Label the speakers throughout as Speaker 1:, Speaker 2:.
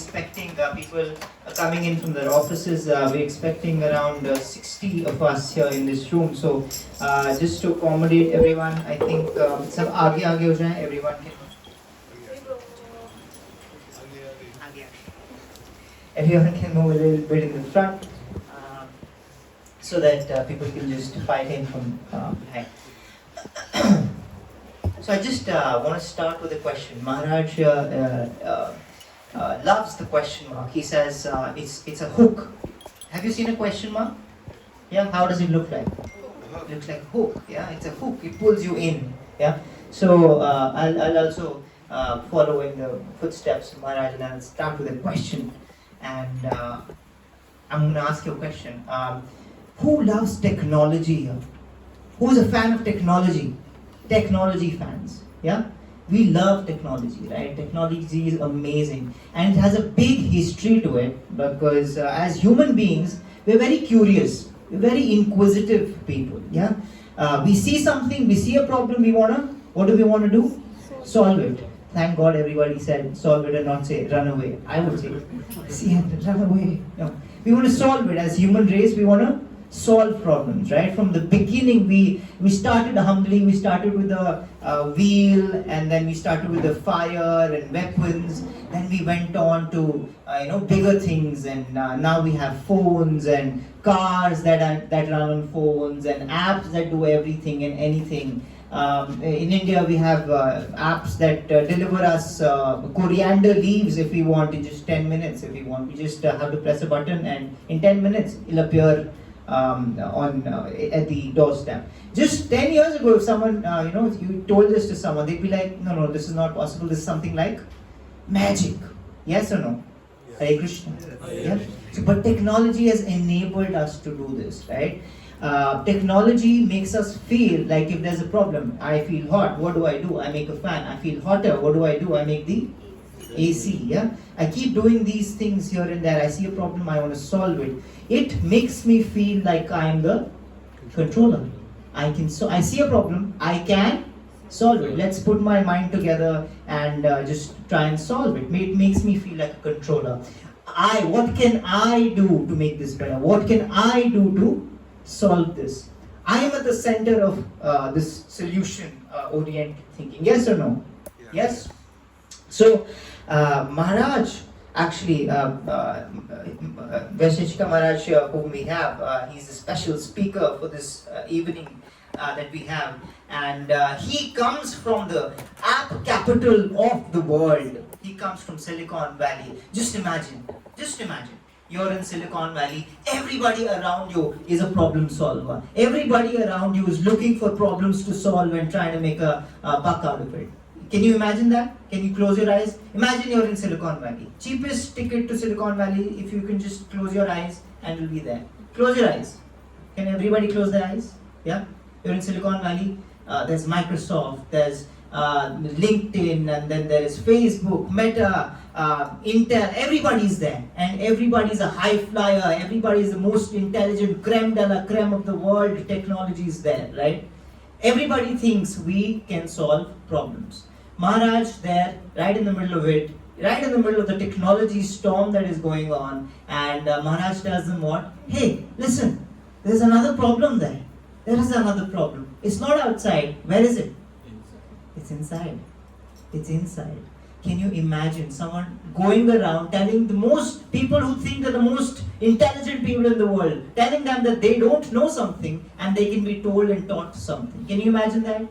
Speaker 1: expecting people coming in from their offices. We're expecting around 60 of us here in this room. So just to accommodate everyone, I think सब आगे आगे हो जाएं. Everyone can. Everyone can move a little bit in the front, so that people can just file in from behind. So I just want to start with a question. Maharaj loves the question mark. He says it's a hook. Have you seen a question mark? Yeah. How does it look like? It looks like a hook. Yeah. It's a hook. It pulls you in. Yeah. So I'll also follow in the footsteps of Maharaj, and I'll start with a question. And I'm going to ask you a question. Who loves technology here? Who's a fan of technology? Technology fans, yeah? We love technology, right? Technology is amazing, and it has a big history to it, because as human beings, we're very curious, we're very inquisitive people, yeah? We see something, we see a problem, what do we want to do? Solve it. Thank God everybody said solve it and not say run away. I would say, see, run away. No. We want to solve it. As human race, we want to solve problems, right? From the beginning, we started humbly. We started with the wheel, and then we started with the fire and weapons. Then we went on to bigger things, and now we have phones and cars that run on phones, and apps that do everything and anything. In India, we have apps that deliver us coriander leaves if we want in just 10 minutes. If we want, we just have to press a button, and in 10 minutes it'll appear at the doorstep. Just 10 years ago, if someone, if you told this to someone, they'd be like, no, this is not possible. This is something like magic. Yes or no? Yes. Hare Krishna. Yeah. So, but technology has enabled us to do this, right? Technology makes us feel like if there's a problem, I feel hot, what do? I make a fan. I feel hotter, what do? I make the AC, yeah? I keep doing these things here and there. I see a problem, I want to solve it. It makes me feel like I am the controller. I see a problem, I can solve it. Let's put my mind together and just try and solve it. It makes me feel like a controller. What can I do to make this better? What can I do to solve this? I am at the center of this solution-oriented thinking. Yes or no? Yes? So, Maharaj, actually, Vaisesika Maharaja, whom we have, he's a special speaker for this evening that we have. And he comes from the app capital of the world. He comes from Silicon Valley. Just imagine. You're in Silicon Valley, everybody around you is a problem solver. Everybody around you is looking for problems to solve and trying to make a buck out of it. Can you imagine that? Can you close your eyes? Imagine you're in Silicon Valley. Cheapest ticket to Silicon Valley, if you can just close your eyes and you'll be there. Close your eyes. Can everybody close their eyes? Yeah? You're in Silicon Valley, there's Microsoft, there's LinkedIn, and then there is Facebook, Meta, Intel, everybody's there, and everybody's a high flyer, everybody's the most intelligent, creme de la creme of the world, technology is there, right? Everybody thinks we can solve problems. Maharaj there, right in the middle of it, right in the middle of the technology storm that is going on, and Maharaj tells them what? Hey, listen, there's another problem there. There is another problem. It's not outside. Where is it? It's inside. It's inside. Can you imagine someone going around telling the most people who think they're the most intelligent people in the world, telling them that they don't know something and they can be told and taught something? Can you imagine that?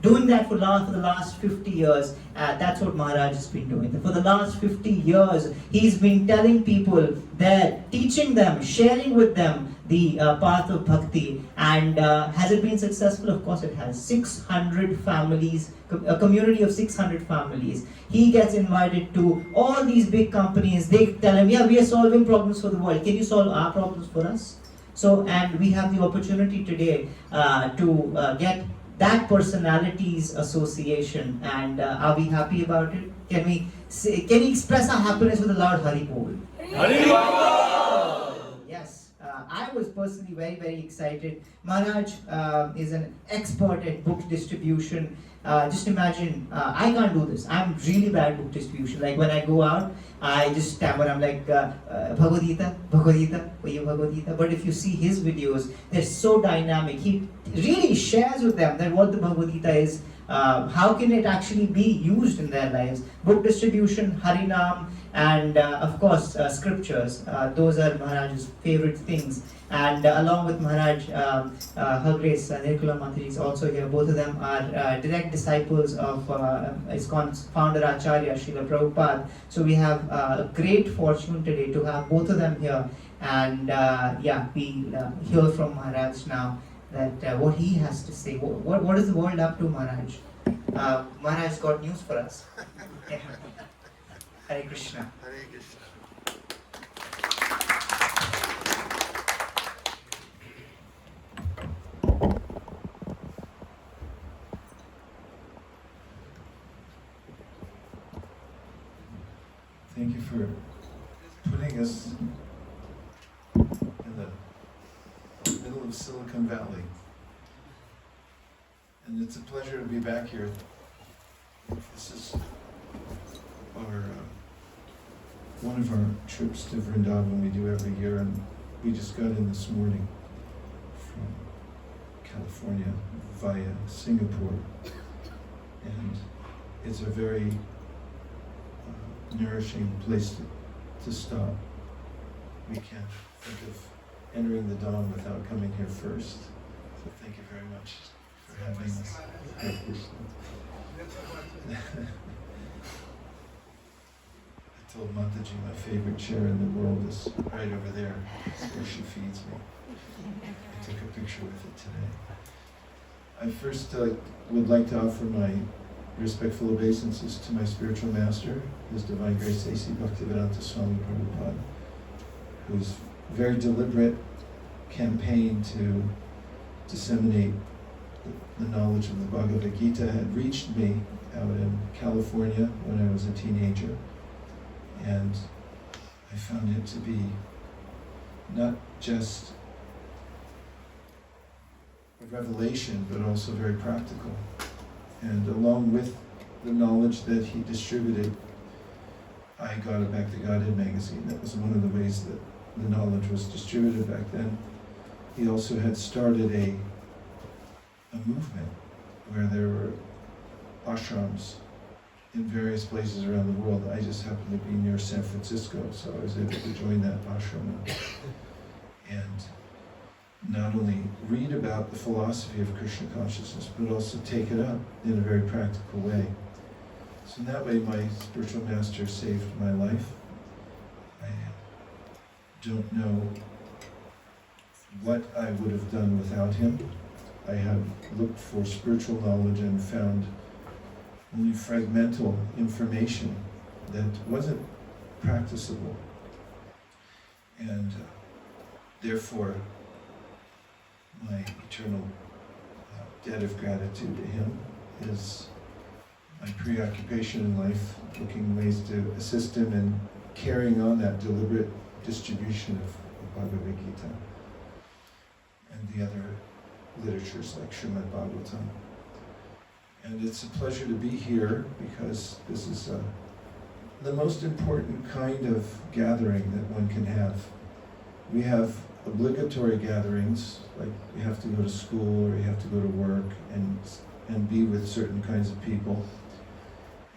Speaker 1: Doing that for the last 50 years, that's what Maharaj has been doing. For the last 50 years, he's been telling people that, teaching them, sharing with them the path of bhakti. And has it been successful? Of course it has. 600 families, a community of 600 families. He gets invited to all these big companies. They tell him, yeah, we are solving problems for the world. Can you solve our problems for us? So, and we have the opportunity today to get that personalities association, and are we happy about it? Can we express our happiness with a loud Hari Bol? Hari Bol! Yes, I I was personally very, very excited. Maharaj is an expert at book distribution. Just imagine, I can't do this. I'm really bad at book distribution. Like when I go out, I just stammer. I'm like, Bhagavad Gita, Bhagavad Gita, Bhagavad Gita. But if you see his videos, they're so dynamic. He really shares with them that what the Bhagavad Gita is, how can it actually be used in their lives. Book distribution, Harinam, and of course scriptures. Those are Maharaj's favorite things. And along with Maharaj, Her Grace Nirkula Mataji is also here. Both of them are direct disciples of ISKCON's founder Acharya Srila Prabhupada. So we have a great fortune today to have both of them here. And we hear from Maharaj now that what he has to say. What is the world up to, Maharaj? Maharaj got news for us. Hare Krishna.
Speaker 2: Hare Krishna.
Speaker 3: Thank you for putting us in the middle of Silicon Valley. And it's a pleasure to be back here. This is our one of our trips to Vrindavan we do every year, and we just got in this morning from California via Singapore. And it's a very nourishing place to stop. We can't think of entering the dawn without coming here first. So thank you very much for having us. Hare Krishna. I told Mataji my favorite chair in the world is right over there. It's where she feeds me. I took a picture with it today. I first would like to offer my respectful obeisances to my spiritual master, His Divine Grace A.C. Bhaktivedanta Swami Prabhupada, whose very deliberate campaign to disseminate the knowledge of the Bhagavad Gita had reached me out in California when I was a teenager. And I found it to be not just a revelation, but also very practical. And along with the knowledge that he distributed, I got a Back to Godhead magazine. That was one of the ways that the knowledge was distributed back then. He also had started a movement where there were ashrams in various places around the world. I just happened to be near San Francisco, so I was able to join that ashram and not only read about the philosophy of Krishna consciousness, but also take it up in a very practical way. So in that way, my spiritual master saved my life. I don't know what I would have done without him. I have looked for spiritual knowledge and found only fragmental information that wasn't practicable. And therefore, my eternal debt of gratitude to him is my preoccupation in life, looking ways to assist him in carrying on that deliberate distribution of the Bhagavad Gita and the other literatures like Srimad Bhagavatam. And it's a pleasure to be here because this is the most important kind of gathering that one can have. We have obligatory gatherings, like you have to go to school or you have to go to work and be with certain kinds of people.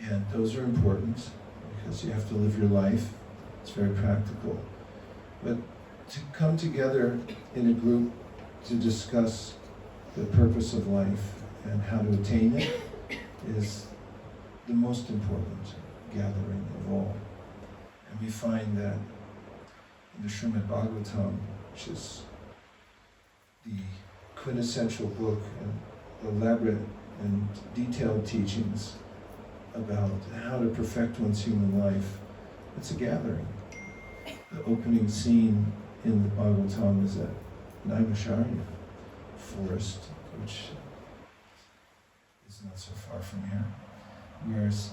Speaker 3: And those are important because you have to live your life. It's very practical. But to come together in a group to discuss the purpose of life and how to attain it is the most important gathering of all. And we find that in the Srimad Bhagavatam, which is the quintessential book and elaborate and detailed teachings about how to perfect one's human life, it's a gathering. The opening scene in the Bhagavatam is at Naimisharanya forest, which is not so far from here, whereas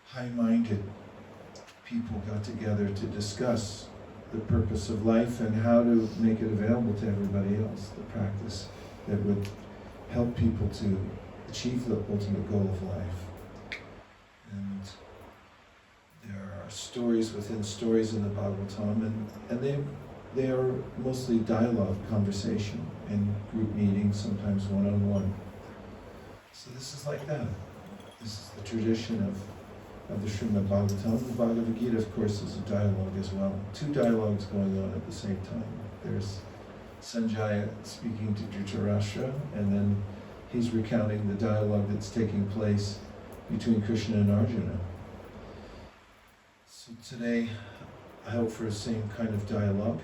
Speaker 3: high-minded people got together to discuss the purpose of life and how to make it available to everybody else, the practice that would help people to achieve the ultimate goal of life. And there are stories within stories in the Bhagavatam, and they are mostly dialogue, conversation, in group meetings, sometimes one-on-one. So this is like that. This is the tradition of the Srimad Bhagavatam. The Bhagavad Gita, of course, is a dialogue as well. Two dialogues going on at the same time. There's Sanjaya speaking to Dhritarashtra, and then he's recounting the dialogue that's taking place between Krishna and Arjuna. So today, I hope for the same kind of dialogue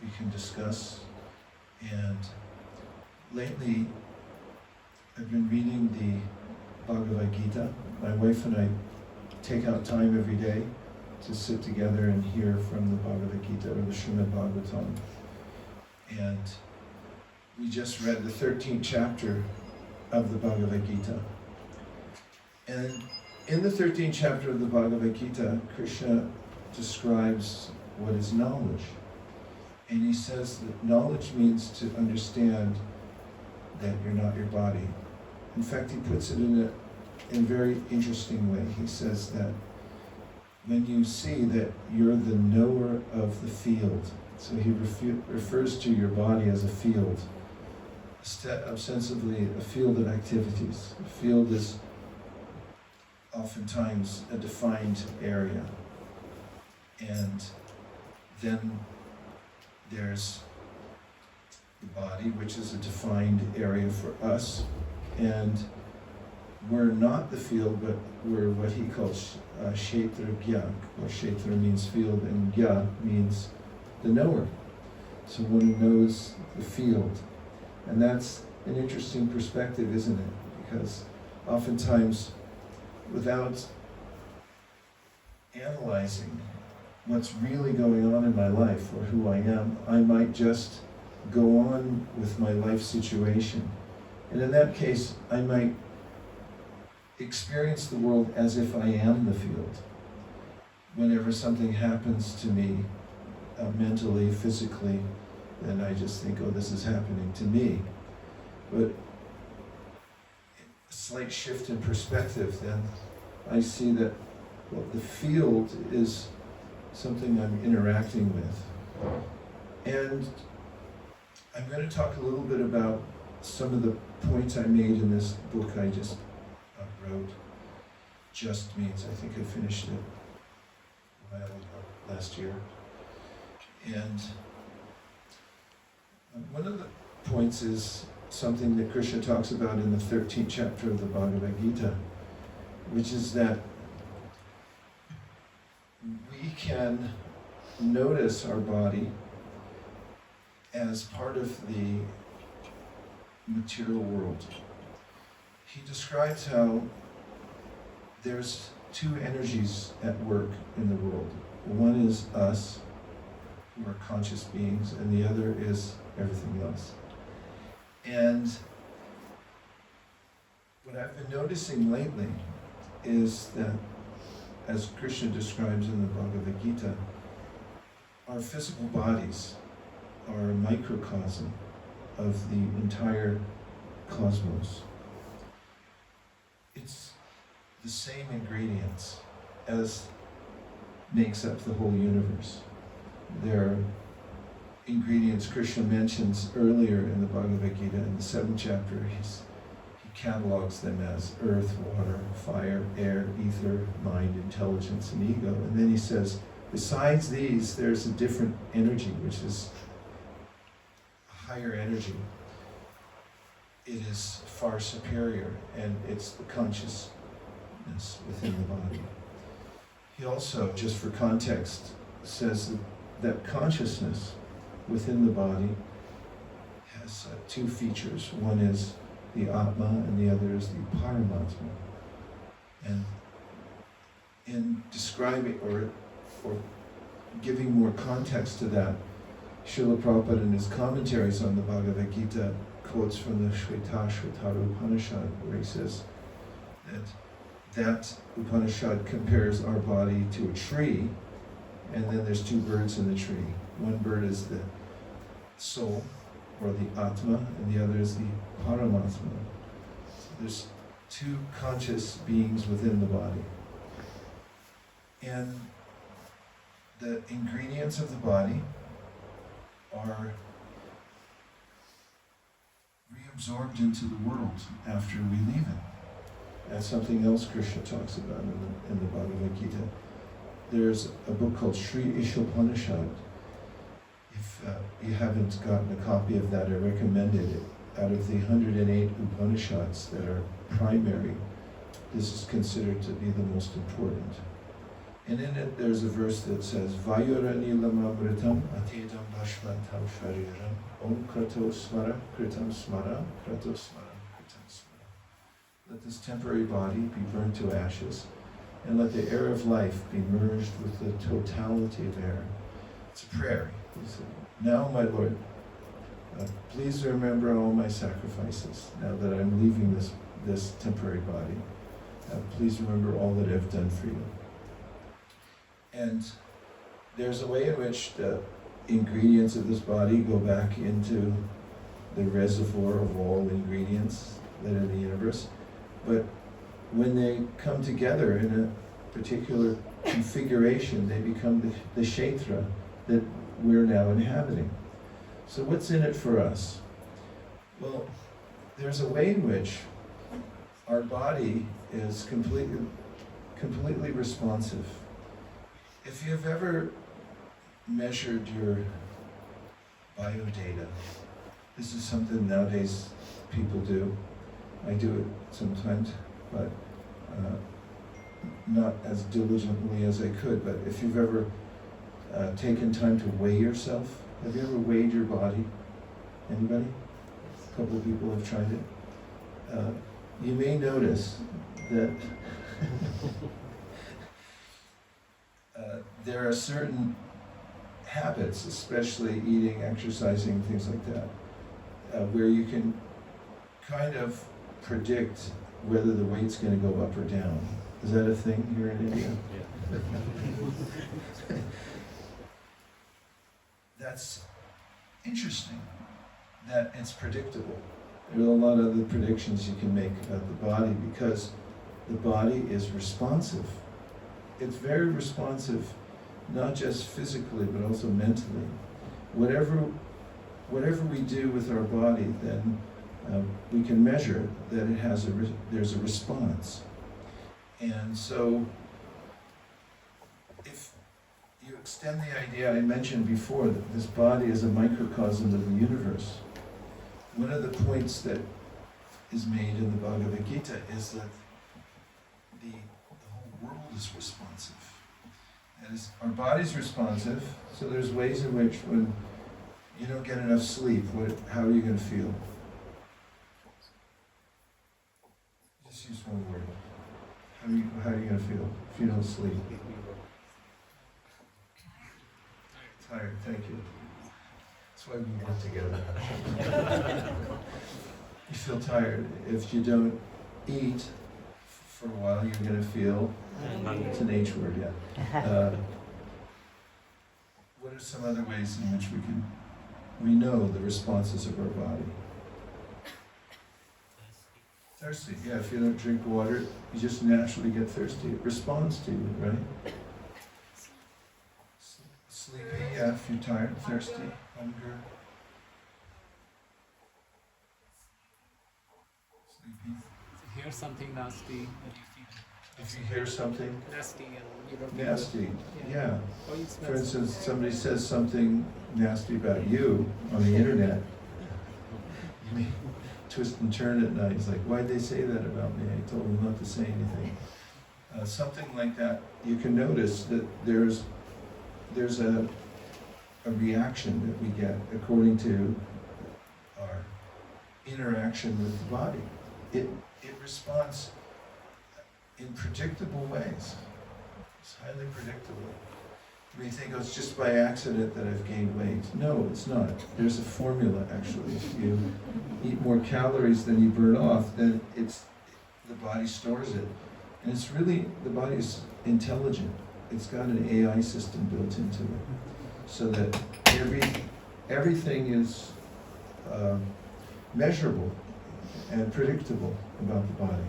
Speaker 3: we can discuss. And lately, I've been reading the Bhagavad Gita. My wife and I take out time every day to sit together and hear from the Bhagavad Gita, or the Srimad Bhagavatam. And we just read the 13th chapter of the Bhagavad Gita. And in the 13th chapter of the Bhagavad Gita, Krishna describes what is knowledge. And he says that knowledge means to understand that you're not your body. In fact, he puts it in a very interesting way. He says that when you see that you're the knower of the field, so he refers to your body as a field, ostensibly a field of activities. A field is oftentimes a defined area. And then there's the body, which is a defined area for us. And we're not the field, but we're what he calls Kshetra Gya, or Kshetra means field, and Gya means the knower. So one who knows the field. And that's an interesting perspective, isn't it? Because oftentimes, without analyzing what's really going on in my life or who I am, I might just go on with my life situation. And in that case, I might experience the world as if I am the field. Whenever something happens to me, mentally, physically, then I just think, oh, this is happening to me. But a slight shift in perspective, then I see that, well, the field is something I'm interacting with. And I'm going to talk a little bit about some of the points I made in this book I just wrote. Just means, I think I finished it a while ago, last year. And one of the points is something that Krishna talks about in the 13th chapter of the Bhagavad Gita, which is that we can notice our body as part of the material world. He describes how there's two energies at work in the world. One is us, who are conscious beings, and the other is everything else. And what I've been noticing lately is that, as Krishna describes in the Bhagavad Gita, our physical bodies are a microcosm of the entire cosmos. It's the same ingredients as makes up the whole universe. There are ingredients Krishna mentions earlier in the Bhagavad Gita, in the 7th chapter. He catalogs them as earth, water, fire, air, ether, mind, intelligence, and ego. And then he says, besides these, there's a different energy, which is a higher energy. It is far superior, and it's the consciousness within the body. He also, just for context, says that consciousness within the body has two features. One is the Atma, and the other is the Paramatma. And in describing or giving more context to that, Srila Prabhupada in his commentaries on the Bhagavad Gita quotes from the Shvetashvatara Upanishad, where he says that Upanishad compares our body to a tree, And then there's two birds in the tree. One bird is the soul, or the Atma, and the other is the Paramatma. So there's two conscious beings within the body. And the ingredients of the body are reabsorbed into the world after we leave it. That's something else Krishna talks about in the Bhagavad Gita. There's a book called Sri Ishopanishad. If you haven't gotten a copy of that, I recommend it. Out of the 108 Upanishads that are primary, this is considered to be the most important. And in it, there's a verse that says, Vayuranilamamritam atidam bhashvantam shariram om krato smara kritam smara krato smara kritam smara. Let this temporary body be burned to ashes, and let the air of life be merged with the totality of air. It's a prayer. He said, now, my Lord, please remember all my sacrifices. Now that I'm leaving this temporary body, please remember all that I've done for you. And there's a way in which the ingredients of this body go back into the reservoir of all ingredients that are in the universe. But when they come together in a particular configuration, they become the kshetra that we're now inhabiting. So what's in it for us? Well, there's a way in which our body is completely responsive. If you've ever measured your biodata, this is something nowadays people do. I do it sometimes, but not as diligently as I could. But if you've ever taken time to weigh yourself, have you ever weighed your body? Anybody? A couple of people have tried it. You may notice that there are certain habits, especially eating, exercising, things like that, where you can kind of predict whether the weight's going to go up or down. Is that a thing here in India? Yeah. That's interesting, that it's predictable. There are a lot of other predictions you can make about the body because the body is responsive. It's very responsive, not just physically, but also mentally. Whatever we do with our body, then we can measure that it has there's a response. And so, if you extend the idea I mentioned before, that this body is a microcosm of the universe, one of the points that is made in the Bhagavad Gita is that the whole world is responsive. As our body's responsive, so there's ways in which when you don't get enough sleep, how are you going to feel? Just use one word. How are you going to feel if you don't sleep? Tired, thank you. That's why we work together. You feel tired. If you don't eat for a while, you're going to feel, it's an H word, yeah. What are some other ways in which we know the responses of our body? Thirsty, yeah, if you don't drink water, you just naturally get thirsty. It responds to you, right? Sleepy, yeah, if you're tired, thirsty, hunger. Sleepy.
Speaker 2: If you hear something nasty,
Speaker 3: If you hear something
Speaker 2: nasty and you don't
Speaker 3: nasty, yeah.
Speaker 2: Or you smell
Speaker 3: For instance, somebody says something nasty about you on the internet. You may twist and turn at night. It's like, why'd they say that about me? I told them not to say anything. Something like that. You can notice that there's a reaction that we get according to our interaction with the body. It responds in predictable ways. It's highly predictable. You may think, oh, it's just by accident that I've gained weight. No, it's not. There's a formula, actually. If you eat more calories than you burn off, then the body stores it. And it's really, the body is intelligent. it's got an AI system built into it, so that everything is measurable and predictable about the body.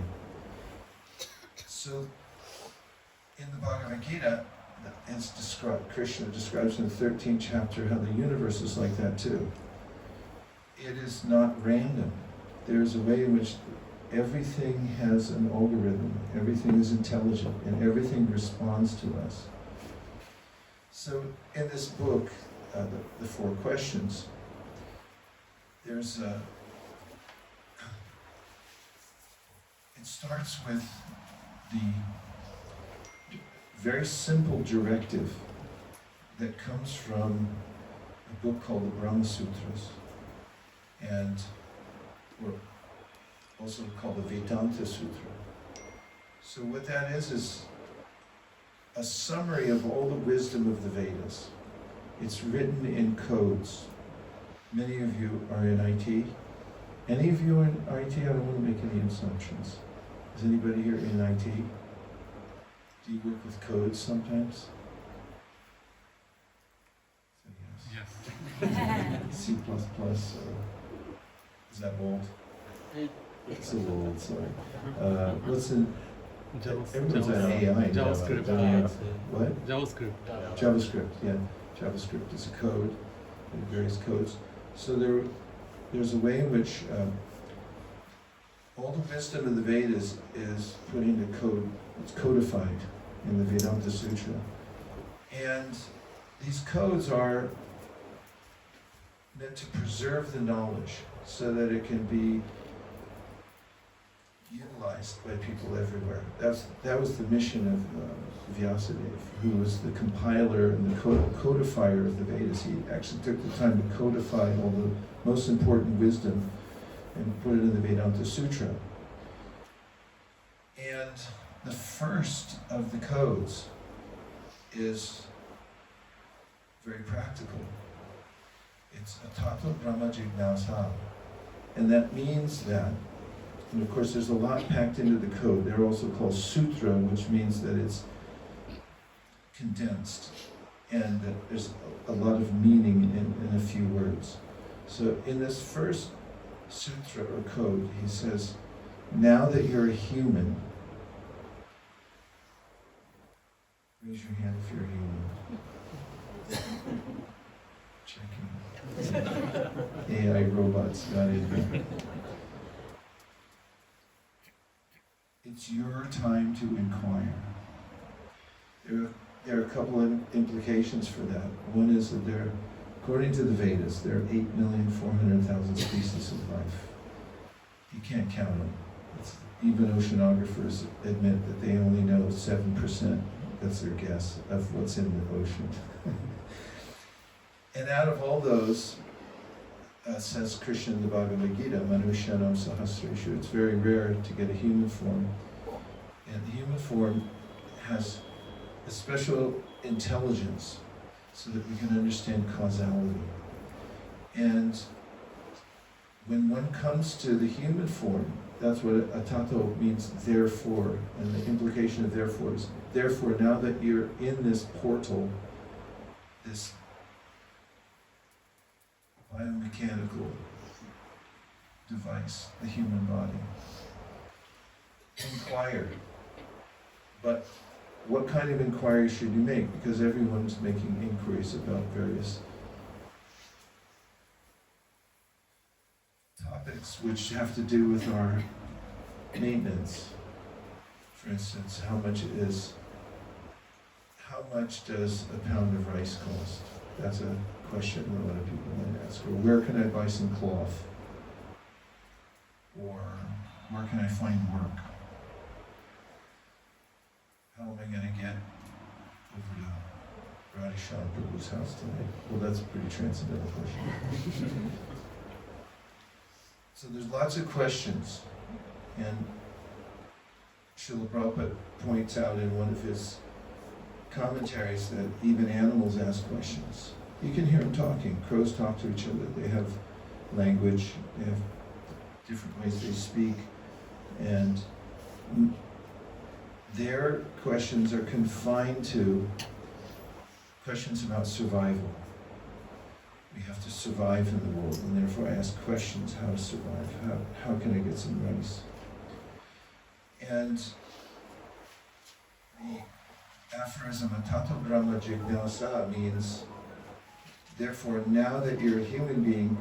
Speaker 3: So in the Bhagavad Gita, it's described, Krishna describes in the 13th chapter how the universe is like that too. It is not random. There's a way in which everything has an algorithm, everything is intelligent, and everything responds to us. So in this book, the 4 questions, there's a, it starts with the very simple directive that comes from a book called the Brahma Sutras, and or also called the Vedanta Sutra. So what that is a summary of all the wisdom of the Vedas. It's written in codes. Many of you are in IT. Any of you are in IT? I don't want to make any assumptions. Is anybody here in IT? Do you work with codes sometimes? So yes. C++, or is that old? It's a little old, sorry. What's in... Everyone's on AI now.
Speaker 4: JavaScript.
Speaker 3: What?
Speaker 4: JavaScript.
Speaker 3: JavaScript, yeah. JavaScript is a code, and various codes. So there's a way in which all the wisdom of the Vedas is put into code. It's codified in the Vedanta Sutra. And these codes are meant to preserve the knowledge so that it can be utilized by people everywhere. That was the mission of Vyasadeva, who was the compiler and the codifier of the Vedas. He actually took the time to codify all the most important wisdom and put it in the Vedanta Sutra. And the first of the codes is very practical. It's Atato Brahma Jignasa. And that means that, and of course there's a lot packed into the code. They're also called sutra, which means that it's condensed and that there's a lot of meaning in a few words. So in this first sutra or code, he says, now that you're a human, raise your hand if you're a human. Checking. AI robots got in here. It's your time to inquire. There are a couple of implications for that. One is that according to the Vedas, there are 8,400,000 species of life. You can't count them. Even oceanographers admit that they only know 7%, that's their guess, of what's in the ocean. And out of all those, says Krishna in the Bhagavad Gita, Manushyanam Sahasreshu, it's very rare to get a human form. And the human form has a special intelligence so that we can understand causality. And when one comes to the human form, that's what atato means, therefore, and the implication of therefore is, therefore, now that you're in this portal, this biomechanical device, the human body, inquire. But what kind of inquiry should you make? Because everyone's making inquiries about various topics which have to do with our maintenance. For instance, how much does a pound of rice cost? That's a question a lot of people might ask. Or where can I buy some cloth? Or where can I find work? How am I going to get over to Radhishyam Prabhu's house tonight? Well, that's a pretty transcendental question. So there's lots of questions, and Srila Prabhupada points out in one of his commentaries that even animals ask questions. You can hear them talking. Crows talk to each other. They have language. They have different ways they speak. And their questions are confined to questions about survival. We have to survive in the world, and therefore I ask questions: how to survive? How can I get some rice? And the aphorism Tato Brahma Jignasa means, therefore, now that you're a human being,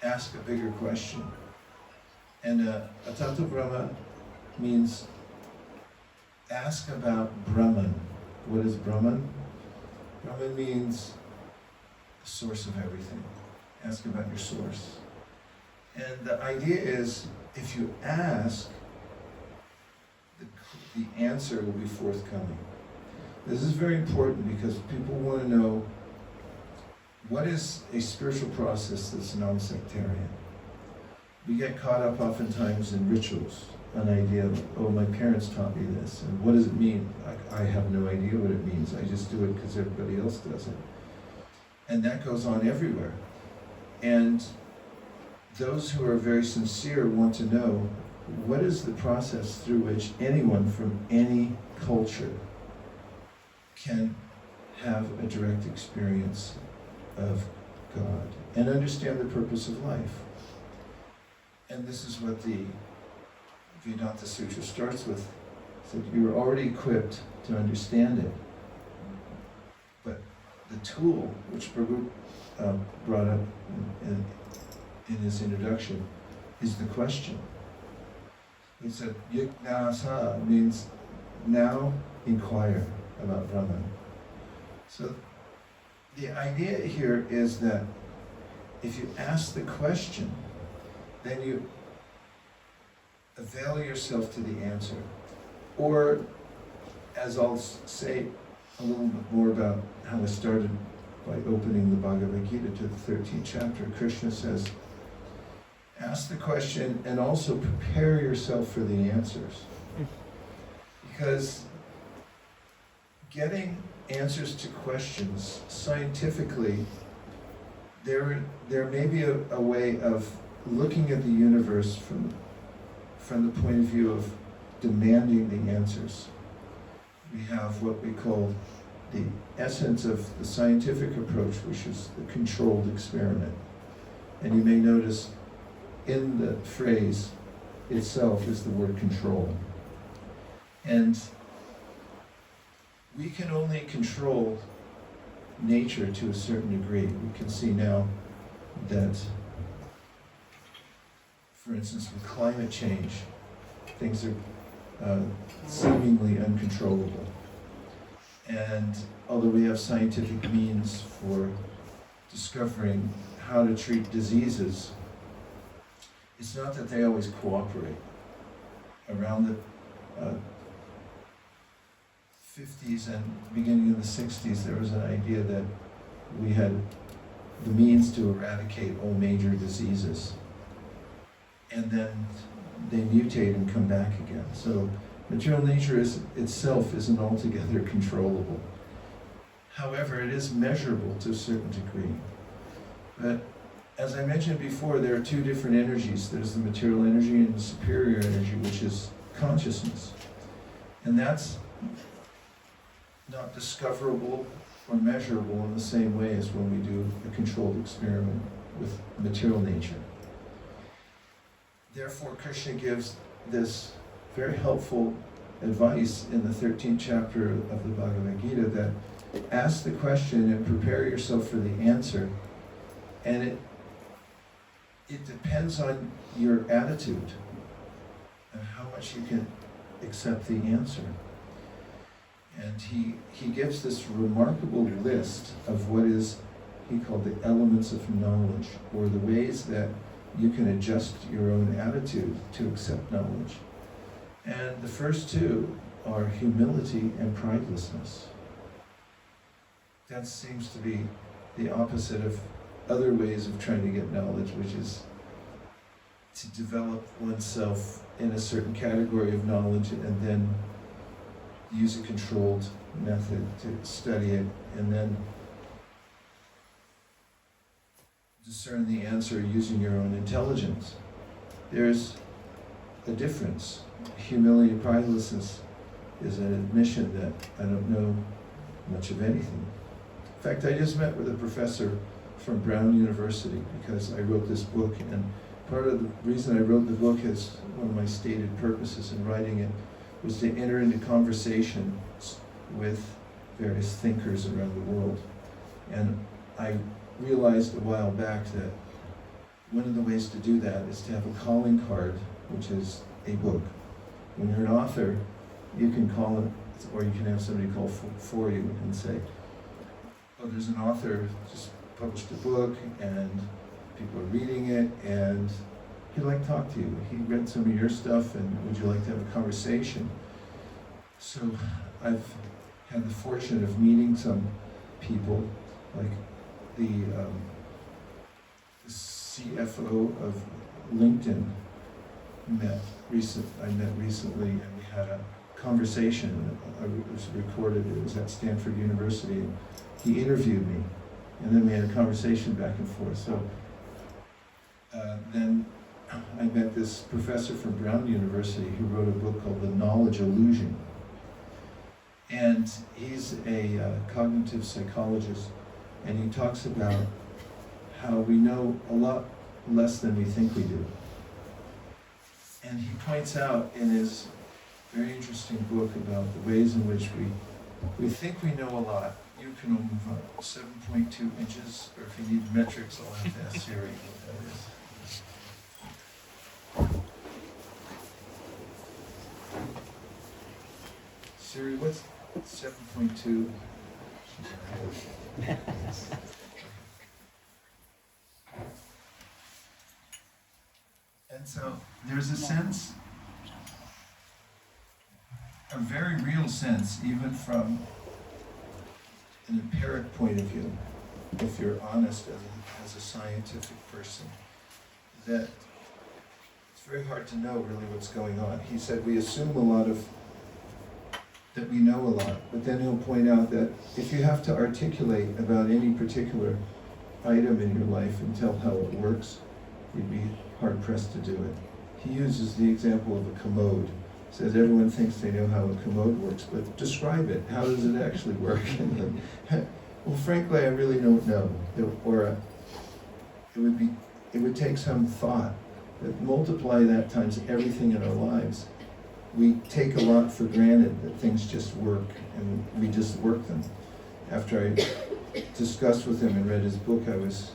Speaker 3: ask a bigger question. And Tato Brahma means ask about Brahman. What is Brahman? Brahman means the source of everything. Ask about your source. And the idea is, if you ask, the answer will be forthcoming. This is very important because people want to know, what is a spiritual process that's non-sectarian? We get caught up oftentimes in rituals, an idea of, oh, my parents taught me this, and what does it mean? I have no idea what it means. I just do it because everybody else does it. And that goes on everywhere. And those who are very sincere want to know, what is the process through which anyone from any culture can have a direct experience of God and understand the purpose of life. And this is what the Vedanta Sutra starts with. So you're already equipped to understand it. But the tool, which Prabhu brought up in his introduction, is the question. He said, Yiknasa means now inquire about Brahman. So the idea here is that if you ask the question, then you avail yourself to the answer. Or, as I'll say a little bit more about how I started by opening the Bhagavad Gita to the 13th chapter, Krishna says, ask the question and also prepare yourself for the answers. Because getting answers to questions scientifically, there may be a way of looking at the universe from the point of view of demanding the answers. We have what we call the essence of the scientific approach, which is the controlled experiment. And you may notice in the phrase itself is the word control. And we can only control nature to a certain degree. We can see now that, for instance, with climate change, things are seemingly uncontrollable. And although we have scientific means for discovering how to treat diseases, it's not that they always cooperate. Around the 50s and beginning of the 60s, there was an idea that we had the means to eradicate all major diseases. And then they mutate and come back again. So material nature itself isn't altogether controllable. However, it is measurable to a certain degree. But as I mentioned before, there are two different energies. There's the material energy and the superior energy, which is consciousness. And that's not discoverable or measurable in the same way as when we do a controlled experiment with material nature. Therefore, Krishna gives this very helpful advice in the 13th chapter of the Bhagavad Gita that ask the question and prepare yourself for the answer. And it depends on your attitude and how much you can accept the answer. And he gives this remarkable list of what is, he called the elements of knowledge, or the ways that you can adjust your own attitude to accept knowledge. And the first two are humility and pridelessness. That seems to be the opposite of other ways of trying to get knowledge, which is to develop oneself in a certain category of knowledge and then use a controlled method to study it and then discern the answer using your own intelligence. There's a difference. Humility and pridelessness is an admission that I don't know much of anything. In fact, I just met with a professor from Brown University because I wrote this book, and part of the reason I wrote the book is one of my stated purposes in writing it was to enter into conversations with various thinkers around the world. And I realized a while back that one of the ways to do that is to have a calling card, which is a book. When you're an author, you can call it, or you can have somebody call for you and say, oh, there's an author just published a book and people are reading it and he'd like to talk to you. He read some of your stuff and would you like to have a conversation? So I've had the fortune of meeting some people, like the CFO of LinkedIn I met recently, and we had a conversation. It was recorded. It was at Stanford University. And he interviewed me, and then we had a conversation back and forth. So then I met this professor from Brown University who wrote a book called The Knowledge Illusion. And he's a cognitive psychologist, and he talks about how we know a lot less than we think we do. And he points out in his very interesting book about the ways in which we think we know a lot. You can only move on 7.2 inches, or if you need metrics, I'll have to ask Siri what that is. Siri, what's 7.2? And so there's a sense, a very real sense, even from an empiric point of view, if you're honest as a scientific person, that it's very hard to know really what's going on. He said we assume that we know a lot, but then he'll point out that if you have to articulate about any particular item in your life and tell how it works, you'd be hard-pressed to do it. He uses the example of a commode. He says everyone thinks they know how a commode works, but describe it. How does it actually work? Well, frankly, I really don't know. It would take some thought. But multiply that times everything in our lives. We take a lot for granted that things just work, and we just work them. After I discussed with him and read his book, I was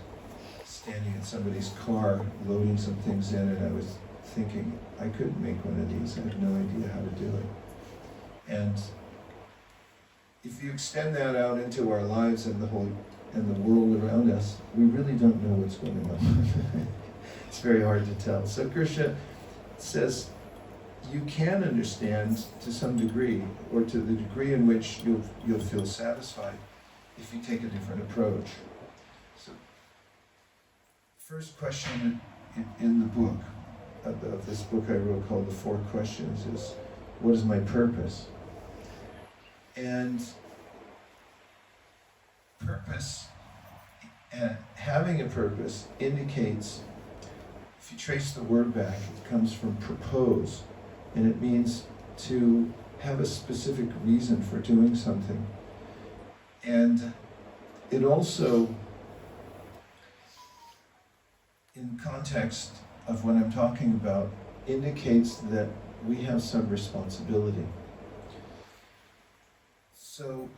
Speaker 3: standing in somebody's car, loading some things in, and I was thinking, I couldn't make one of these. I have no idea how to do it. And if you extend that out into our lives and the world around us, we really don't know what's going on. It's very hard to tell. So Krishna says, you can understand to some degree, or to the degree in which you'll feel satisfied if you take a different approach. So, first question in the book, of this book I wrote called The Four Questions, is, what is my purpose? And purpose, having a purpose indicates, if you trace the word back, it comes from propose, and it means to have a specific reason for doing something. And it also, in context of what I'm talking about, indicates that we have some responsibility. So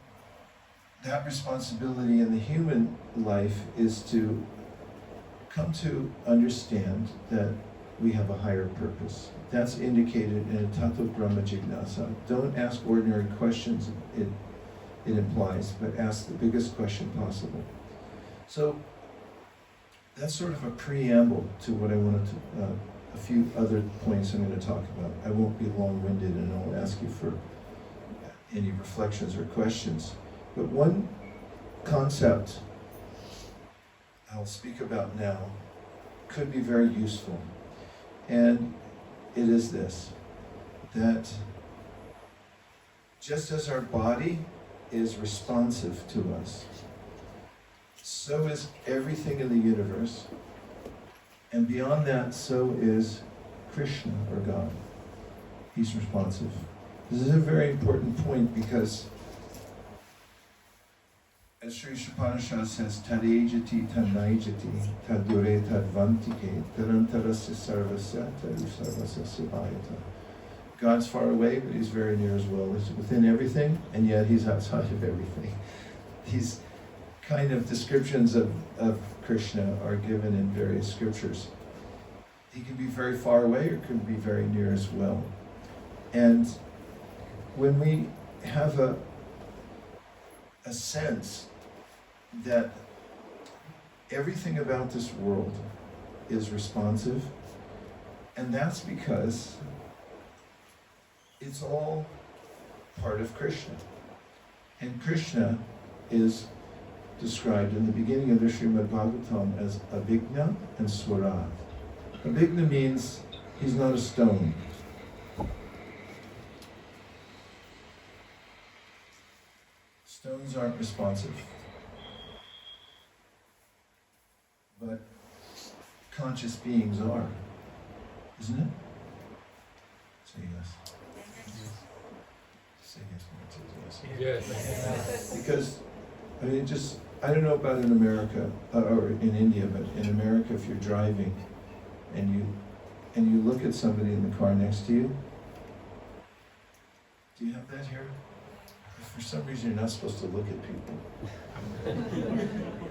Speaker 3: that responsibility in the human life is to come to understand that we have a higher purpose. That's indicated in a Tattva Brahma Jignasa. Don't ask ordinary questions, it implies, but ask the biggest question possible. So that's sort of a preamble to what I wanted to, a few other points I'm going to talk about. I won't be long-winded, and I'll ask you for any reflections or questions. But one concept I'll speak about now could be very useful. And it is this, that just as our body is responsive to us, so is everything in the universe. And beyond that, so is Krishna, or God. He's responsive. This is a very important point because, as Sri Upanishad says, Tadejati Tanaijati Tadure Tadvantike Tarantarasya Sarvasya Tadu Sarvasya Sivayata. God's far away, but He's very near as well. He's within everything, and yet He's outside of everything. These kind of descriptions of Krishna are given in various scriptures. He can be very far away or can be very near as well. And when we have a sense that everything about this world is responsive, and that's because it's all part of Krishna. And Krishna is described in the beginning of the Srimad Bhagavatam as Abhigna and Swarat. Abhigna means he's not a stone. Stones aren't responsive. But conscious beings are. Isn't it? Say yes. Say yes.
Speaker 2: Yes.
Speaker 3: Because, I don't know about in America, or in India, but in America if you're driving and you look at somebody in the car next to you, do you have that here? For some reason you're not supposed to look at people.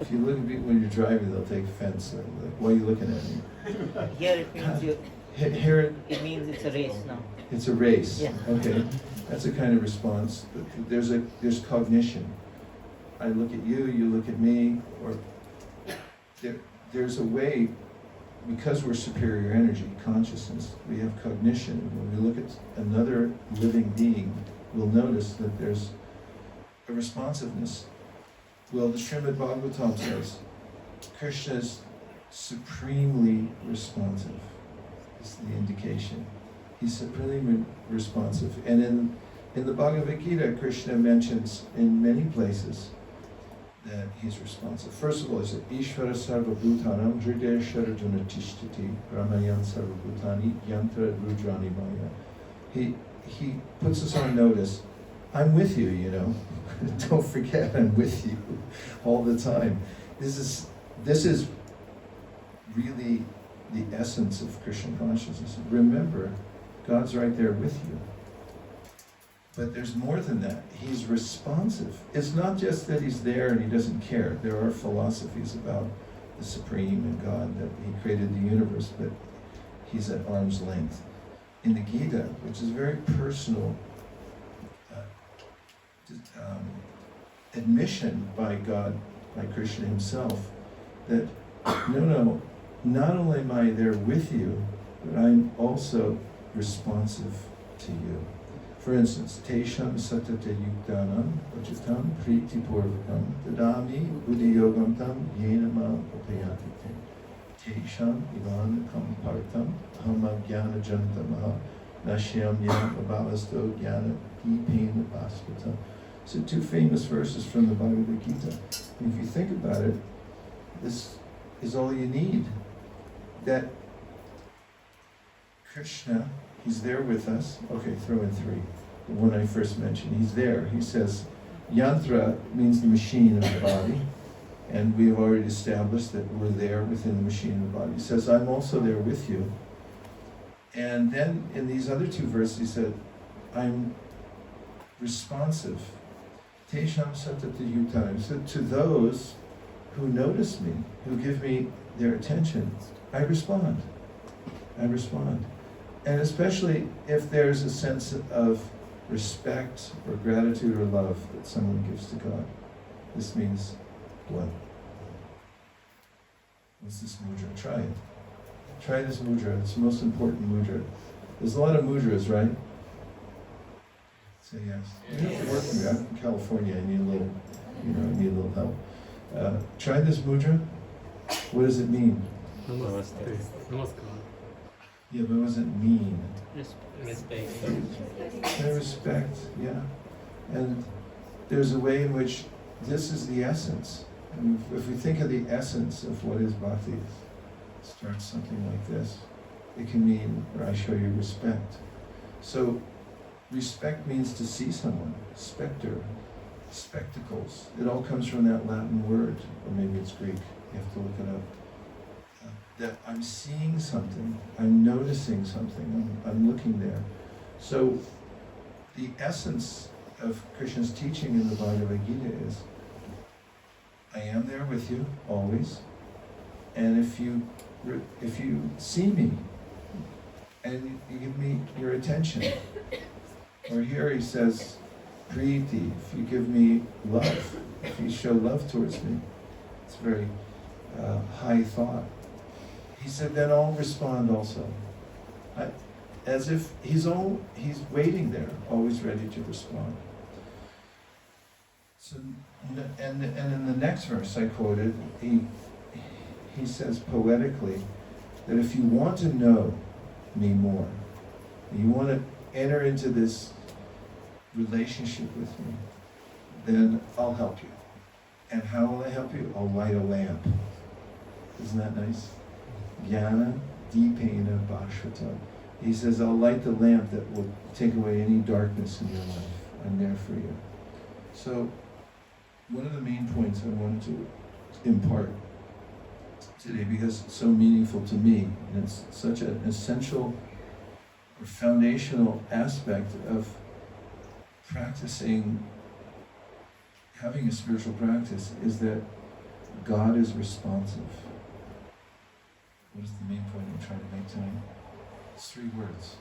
Speaker 3: If you look at people when you're driving, they'll take offense. Like, why are you looking at me?
Speaker 1: Here it means
Speaker 3: Here
Speaker 1: it means it's a race now.
Speaker 3: it's a race.
Speaker 1: Yeah.
Speaker 3: Okay. That's a kind of response. There's cognition. I look at you, you look at me, or there's a way, because we're superior energy, consciousness, we have cognition. When we look at another living being, we'll notice that there's a responsiveness. Well, the Srimad Bhagavatam says Krishna is supremely responsive, is the indication. He's supremely responsive. And in the Bhagavad Gita, Krishna mentions in many places that he's responsive. First of all, he said, Ishvara sarva bhutanam hridaya sharaduna tishtati ramayan sarva bhutani yantra rudrani maya. He puts us on notice. I'm with you, you know. Don't forget, I'm with you all the time. This is really the essence of Krishna consciousness. Remember, God's right there with you. But there's more than that. He's responsive. It's not just that he's there and he doesn't care. There are philosophies about the Supreme and God, that he created the universe, but he's at arm's length. In the Gita, which is a very personal admission by God, by Krishna himself, that no, not only am I there with you, but I'm also responsive to you. For instance, Tesham satata yuktanam vachitam priti purvakam dadami buddhiyogam tam yenama upayati Tesham ivan kampartam hama jnana jantamaha nashyam yana abhavasto jnana ipena bhaskata. So two famous verses from the Bhagavad Gita. And if you think about it, this is all you need. That Krishna, he's there with us. Okay, throw in three. The one I first mentioned, he's there. He says, yantra means the machine of the body. And we have already established that we're there within the machine of the body. He says, I'm also there with you. And then in these other two verses, he said, I'm responsive. Tesham satata yuktanam. So to those who notice me, who give me their attention, I respond. And especially if there's a sense of respect or gratitude or love that someone gives to God. This means what? What's this mudra? Try it. Try this mudra. It's the most important mudra. There's a lot of mudras, right? Say yes. You have to work with me. I'm from California. I need a little help. Try this mudra. What does it mean?
Speaker 2: Namaste.
Speaker 3: Yeah, but what does it mean?
Speaker 2: Respect.
Speaker 3: Respect, yeah. And there's a way in which this is the essence. And if we think of the essence of what is bhakti, start something like this. It can mean, or I show you respect. So respect means to see someone. Specter, spectacles. It all comes from that Latin word, or maybe it's Greek. You have to look it up. That I'm seeing something, I'm noticing something, I'm looking there. So the essence of Krishna's teaching in the Bhagavad Gita is, I am there with you, always, and if you see me, and you give me your attention, or here he says, Preeti, if you give me love, if you show love towards me, it's a very high thought. He said, then I'll respond also. As if he's waiting there, always ready to respond. So, and in the next verse I quoted, he says poetically that if you want to know me more, you want to enter into this relationship with me, then I'll help you. And how will I help you? I'll light a lamp. Isn't that nice? Jnana Deepena Bhashvata. He says, I'll light the lamp that will take away any darkness in your life. I'm there for you. So, one of the main points I wanted to impart today, because it's so meaningful to me, and it's such an essential or foundational aspect of practicing, having a spiritual practice, is that God is responsive. What is the main point I'm trying to make tonight? It's 3 words.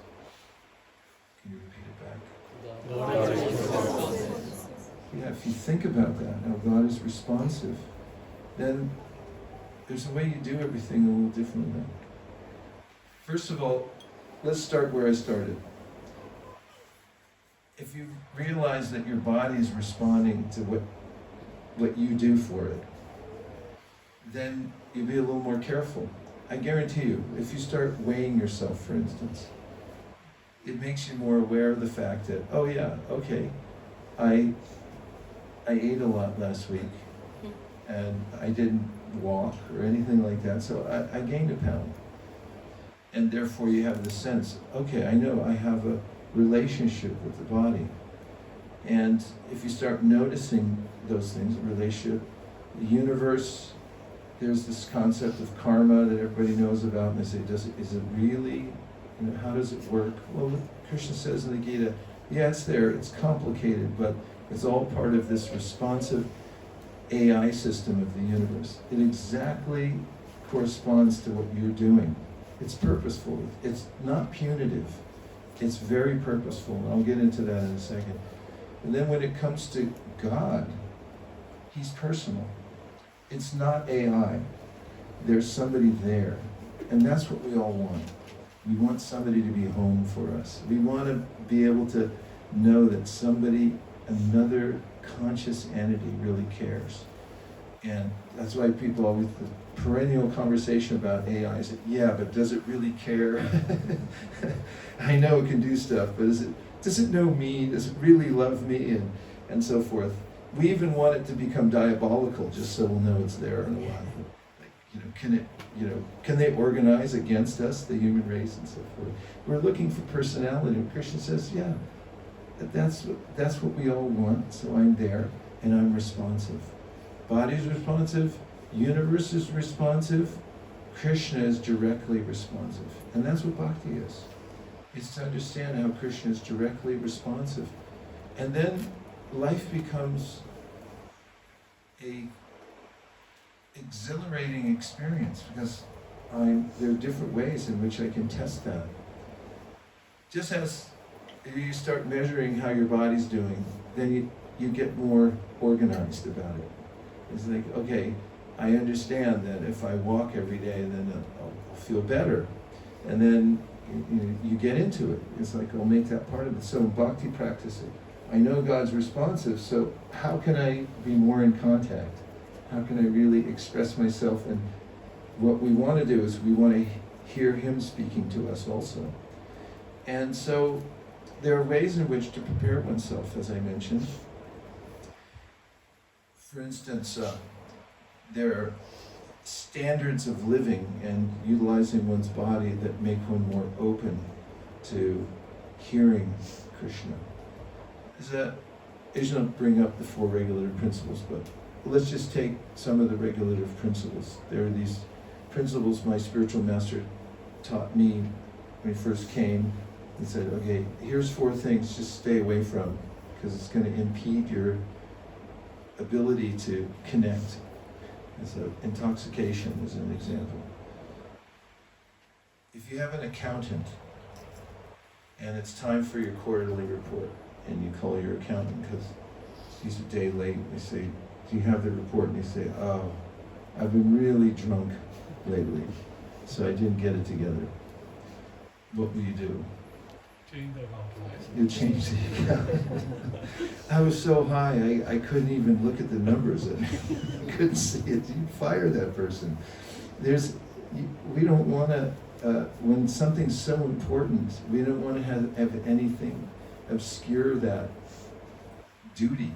Speaker 3: Can you repeat it back?
Speaker 2: God is responsive.
Speaker 3: Yeah, if you think about that, how God is responsive, then there's a way you do everything a little differently. First of all, let's start where I started. If you realize that your body is responding to what you do for it, then you'll be a little more careful. I guarantee you, if you start weighing yourself, for instance, it makes you more aware of the fact that, oh yeah, okay, I ate a lot last week, and I didn't walk or anything like that, so I gained a pound. And therefore you have the sense, okay, I know I have a relationship with the body. And if you start noticing those things, a relationship, the universe, there's this concept of karma that everybody knows about, and they say, is it really, how does it work? Well, Krishna says in the Gita, yeah, it's there, it's complicated, but it's all part of this responsive AI system of the universe. It exactly corresponds to what you're doing. It's purposeful, it's not punitive, it's very purposeful, and I'll get into that in a second. And then when it comes to God, He's personal. It's not AI. There's somebody there. And that's what we all want. We want somebody to be home for us. We want to be able to know that somebody, another conscious entity really cares. And that's why people always, the perennial conversation about AI is, yeah, but does it really care? I know it can do stuff, but does it know me? Does it really love me? And so forth. We even want it to become diabolical, just so we'll know it's there in a while. Like, can they organize against us, the human race, and so forth? We're looking for personality. And Krishna says, yeah, that's what we all want. So I'm there, and I'm responsive. Body's responsive. Universe is responsive. Krishna is directly responsive, and that's what bhakti is. It's to understand how Krishna is directly responsive, and then life becomes a exhilarating experience, because there are different ways in which I can test that. Just as you start measuring how your body's doing, then you get more organized about it. It's like, okay, I understand that if I walk every day, then I'll feel better. And then you get into it. It's like, I'll make that part of it. So in bhakti practice, I know God's responsive, so how can I be more in contact? How can I really express myself? And what we want to do is we want to hear Him speaking to us also. And so there are ways in which to prepare oneself, as I mentioned. For instance, there are standards of living and utilizing one's body that make one more open to hearing Krishna. I shouldn't bring up the four regulative principles, but let's just take some of the regulative principles. There are these principles my spiritual master taught me when he first came. He said, okay, here's four things, just stay away from, because it's going to impede your ability to connect. And so intoxication is an example. If you have an accountant and it's time for your quarterly report, and you call your accountant because he's a day late, and they say, do you have the report? And you say, oh, I've been really drunk lately, so I didn't get it together. What will you do?
Speaker 2: Change the account.
Speaker 3: You change the account. I was so high, I couldn't even look at the numbers. I couldn't see it. You fire that person. We don't want to, when something's so important, we don't want to have anything obscure that duty.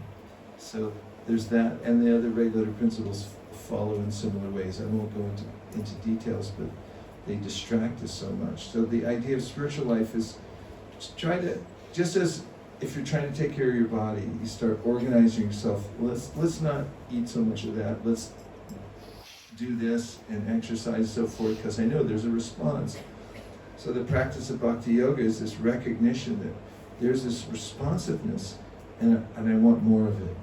Speaker 3: So there's that, and the other regulative principles follow in similar ways. I won't go into details, but they distract us so much. So the idea of spiritual life is try to, just as if you're trying to take care of your body, you start organizing yourself. Let's not eat so much of that. Let's do this and exercise and so forth, because I know there's a response. So the practice of bhakti yoga is this recognition that there's this responsiveness, and I want more of it.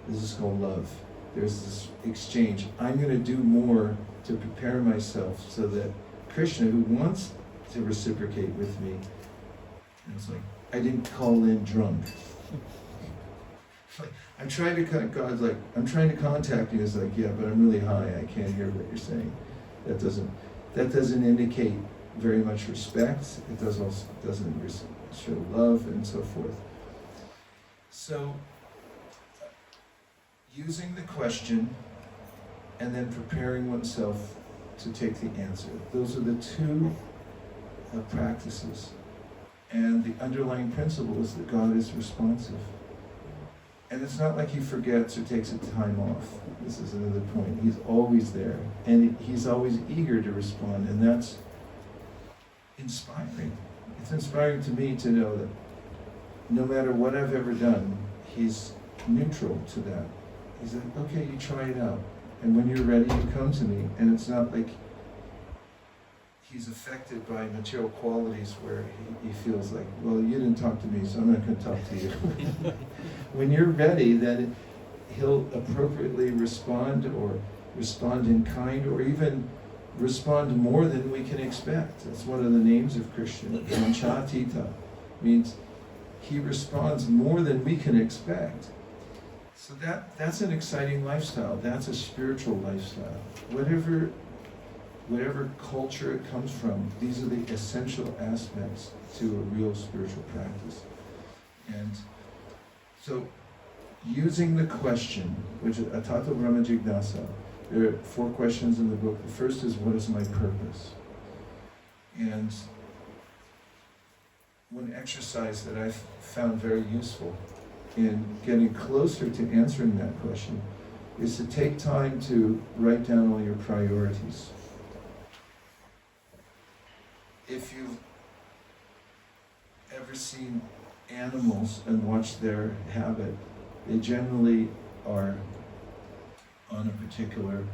Speaker 3: This is called love. There's this exchange. I'm going to do more to prepare myself so that Krishna, who wants to reciprocate with me, and it's like, I didn't call in drunk. I'm trying to, God's like, I'm trying to contact you. It's like, yeah, but I'm really high. I can't hear what you're saying. That doesn't indicate very much respect. It doesn't show love and so forth. So, using the question and then preparing oneself to take the answer. Those are the two practices. And the underlying principle is that God is responsive. And it's not like he forgets or takes a time off. This is another point. He's always there. And he's always eager to respond. And that's inspiring. It's inspiring to me to know that no matter what I've ever done, he's neutral to that. He's like, okay, you try it out. And when you're ready, you come to me. And it's not like he's affected by material qualities where he feels like, well, you didn't talk to me, so I'm not going to talk to you. When you're ready, then he'll appropriately respond, or respond in kind, or even respond more than we can expect. That's one of the names of Krishna. Vanchatita means he responds more than we can expect. So that's an exciting lifestyle. That's a spiritual lifestyle. Whatever culture it comes from, these are the essential aspects to a real spiritual practice. And so, using the question, which is Atato Brahma Jignasa, there are 4 questions in the book. The first is, what is my purpose? And one exercise that I've found very useful in getting closer to answering that question is to take time to write down all your priorities. If you've ever seen animals and watched their habit, they generally are on a particular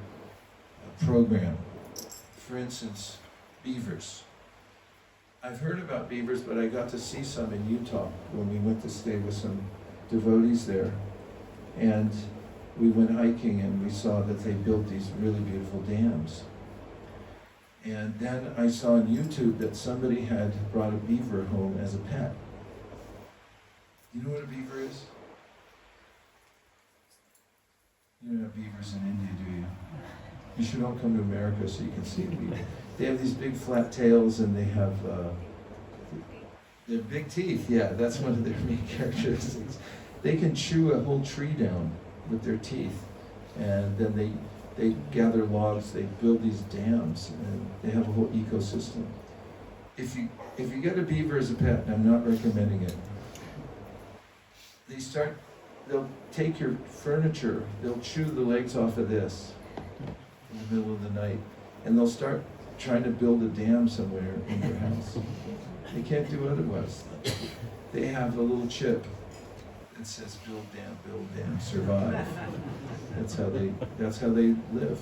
Speaker 3: program. For instance, beavers. I've heard about beavers, but I got to see some in Utah when we went to stay with some devotees there. And we went hiking and we saw that they built these really beautiful dams. And then I saw on YouTube that somebody had brought a beaver home as a pet. You know what a beaver is? You don't have beavers in India, do you? You should all come to America so you can see a beaver. They have these big flat tails, and they have they're big teeth. Yeah, that's one of their main characteristics. They can chew a whole tree down with their teeth, and then they gather logs, they build these dams, and they have a whole ecosystem. If you get a beaver as a pet, and I'm not recommending it, they'll take your furniture, they'll chew the legs off of this in the middle of the night, and they'll start trying to build a dam somewhere in your house. They can't do otherwise. They have a little chip that says build dam, survive. That's how they live.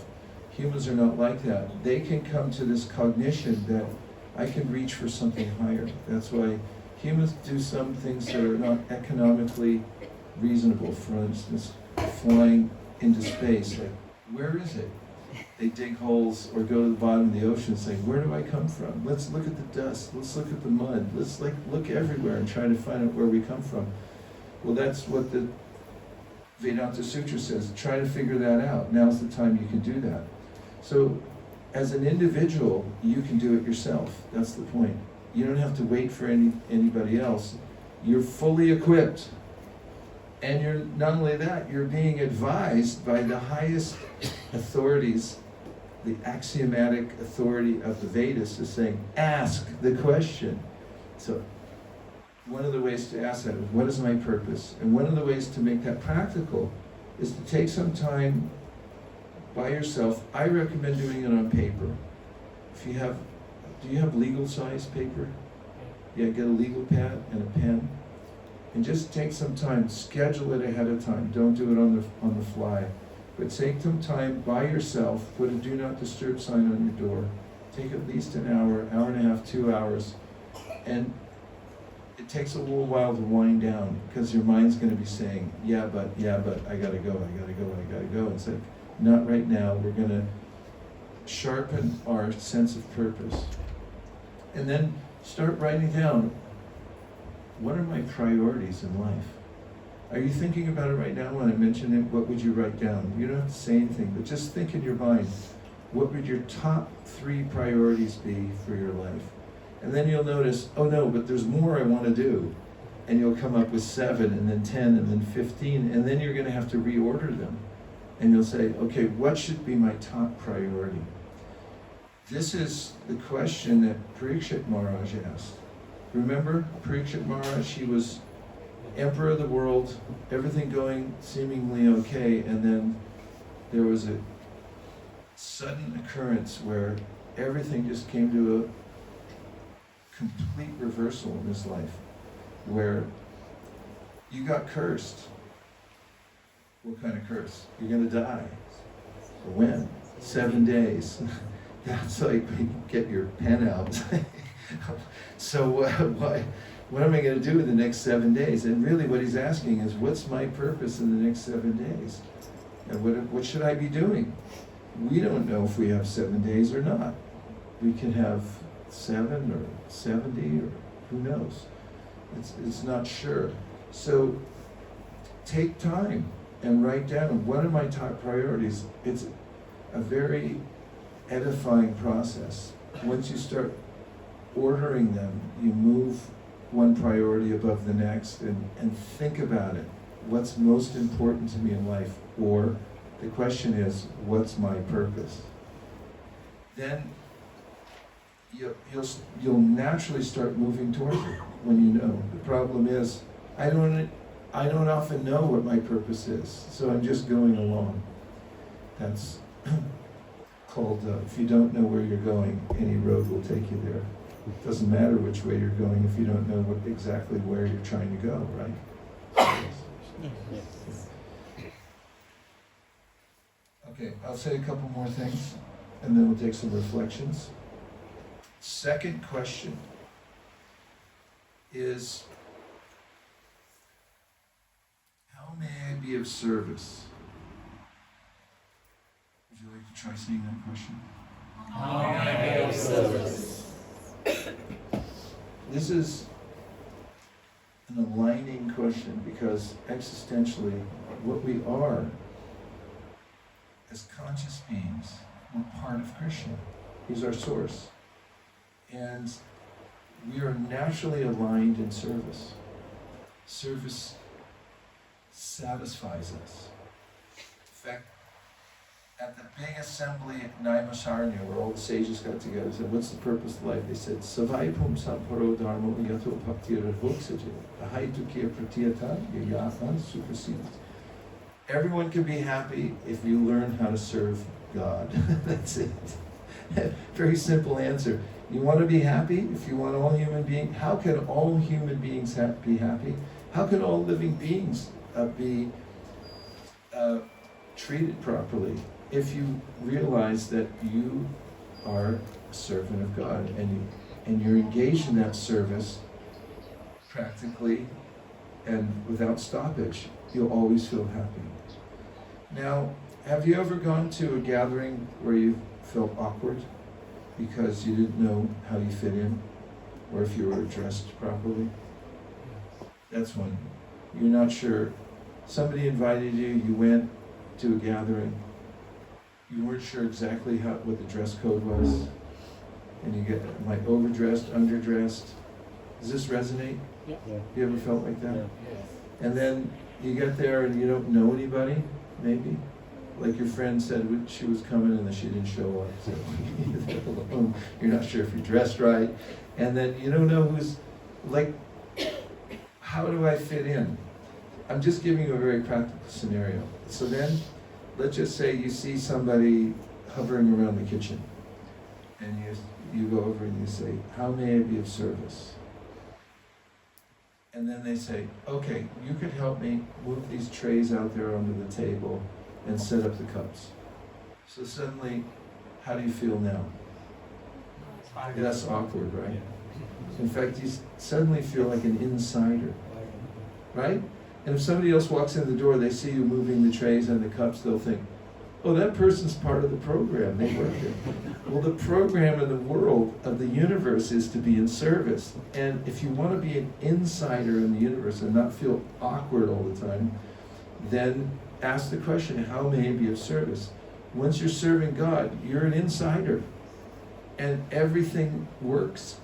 Speaker 3: Humans are not like that. They can come to this cognition that I can reach for something higher. That's why humans do some things that are not economically reasonable. For instance, flying into space. Like, where is it? They dig holes or go to the bottom of the ocean and say, where do I come from? Let's look at the dust. Let's look at the mud. Let's look everywhere and try to find out where we come from. Well, that's what the Vedanta Sutra says. Try to figure that out. Now's the time you can do that. So, as an individual, you can do it yourself. That's the point. You don't have to wait for anybody else. You're fully equipped. And you're not only that, you're being advised by the highest authorities, the axiomatic authority of the Vedas is saying, ask the question. So, one of the ways to ask that is, what is my purpose? And one of the ways to make that practical is to take some time by yourself. I recommend doing it on paper. If you have, do you have legal size paper? Yeah, get a legal pad and a pen. And just take some time, schedule it ahead of time. Don't do it on the fly. But take some time by yourself, put a do not disturb sign on your door. Take at least an hour, hour and a half, 2 hours. And it takes a little while to wind down because your mind's going to be saying, yeah, but I gotta go. It's like, not right now. We're going to sharpen our sense of purpose. And then start writing down, what are my priorities in life? Are you thinking about it right now when I mention it? What would you write down? You don't have to say anything, but just think in your mind, what would your top 3 priorities be for your life? And then you'll notice, oh no, but there's more I want to do. And you'll come up with 7, and then 10, and then 15, and then you're going to have to reorder them. And you'll say, okay, what should be my top priority? This is the question that Parikshit Maharaj asked. Remember Parikshit Maharaj? He was emperor of the world, everything going seemingly okay, and then there was a sudden occurrence where everything just came to a complete reversal in his life, where you got cursed. What kind of curse? You're going to die. When? 7 days. That's like, get your pen out. So what am I going to do in the next 7 days? And really what he's asking is, what's my purpose in the next 7 days? And what should I be doing? We don't know if we have 7 days or not. We can have 7 or 70 or who knows. It's not sure. So take time and write down, what are my top priorities? It's a very edifying process. Once you start ordering them, you move one priority above the next and think about it. What's most important to me in life? Or the question is, what's my purpose? Then you'll naturally start moving towards it when you know. The problem is, I don't often know what my purpose is, so I'm just going along. That's called, if you don't know where you're going, any road will take you there. It doesn't matter which way you're going if you don't know exactly where you're trying to go, right? Okay, I'll say a couple more things, and then we'll take some reflections. Second question is, how may I be of service? Would you like to try saying that question?
Speaker 2: How may I be of service?
Speaker 3: This is an aligning question because existentially, what we are as conscious beings, we're part of Krishna. He's our source. And we are naturally aligned in service. Service satisfies us. In fact, at the big assembly at Naimisaranya, where all the sages got together and said, what's the purpose of life? They said, Savaipum samparo dharma yato bhaktira bhoksaji, ahaitukia pratiyata yayahan suprasidit. Everyone can be happy if you learn how to serve God. That's it. Very simple answer. You want to be happy? If you want all human beings, how can all human beings be happy? How can all living beings be treated properly? If you realize that you are a servant of God and you're engaged in that service practically and without stoppage, you'll always feel happy. Now, have you ever gone to a gathering where you felt awkward because you didn't know how you fit in, or if you were dressed properly? That's one. You're not sure. Somebody invited you, you went to a gathering, you weren't sure exactly what the dress code was, and you get like overdressed, underdressed. Does this resonate?
Speaker 2: Yeah.
Speaker 3: You ever felt like that?
Speaker 2: Yeah.
Speaker 3: And then you get there and you don't know anybody, maybe? Like your friend said she was coming and then she didn't show up. So you're not sure if you're dressed right. And then you don't know who's, like, how do I fit in? I'm just giving you a very practical scenario. So then, let's just say you see somebody hovering around the kitchen. And you go over and you say, how may I be of service? And then they say, okay, you could help me move these trays out there onto the table and set up the cups. So suddenly, how do you feel now? That's awkward, right? In fact, you suddenly feel like an insider, right? And if somebody else walks in the door, they see you moving the trays and the cups, they'll think, oh, that person's part of the program, they work there. Well, the program of the world, of the universe, is to be in service. And if you want to be an insider in the universe and not feel awkward all the time, then ask the question, how may I be of service? Once you're serving God, you're an insider. And everything works.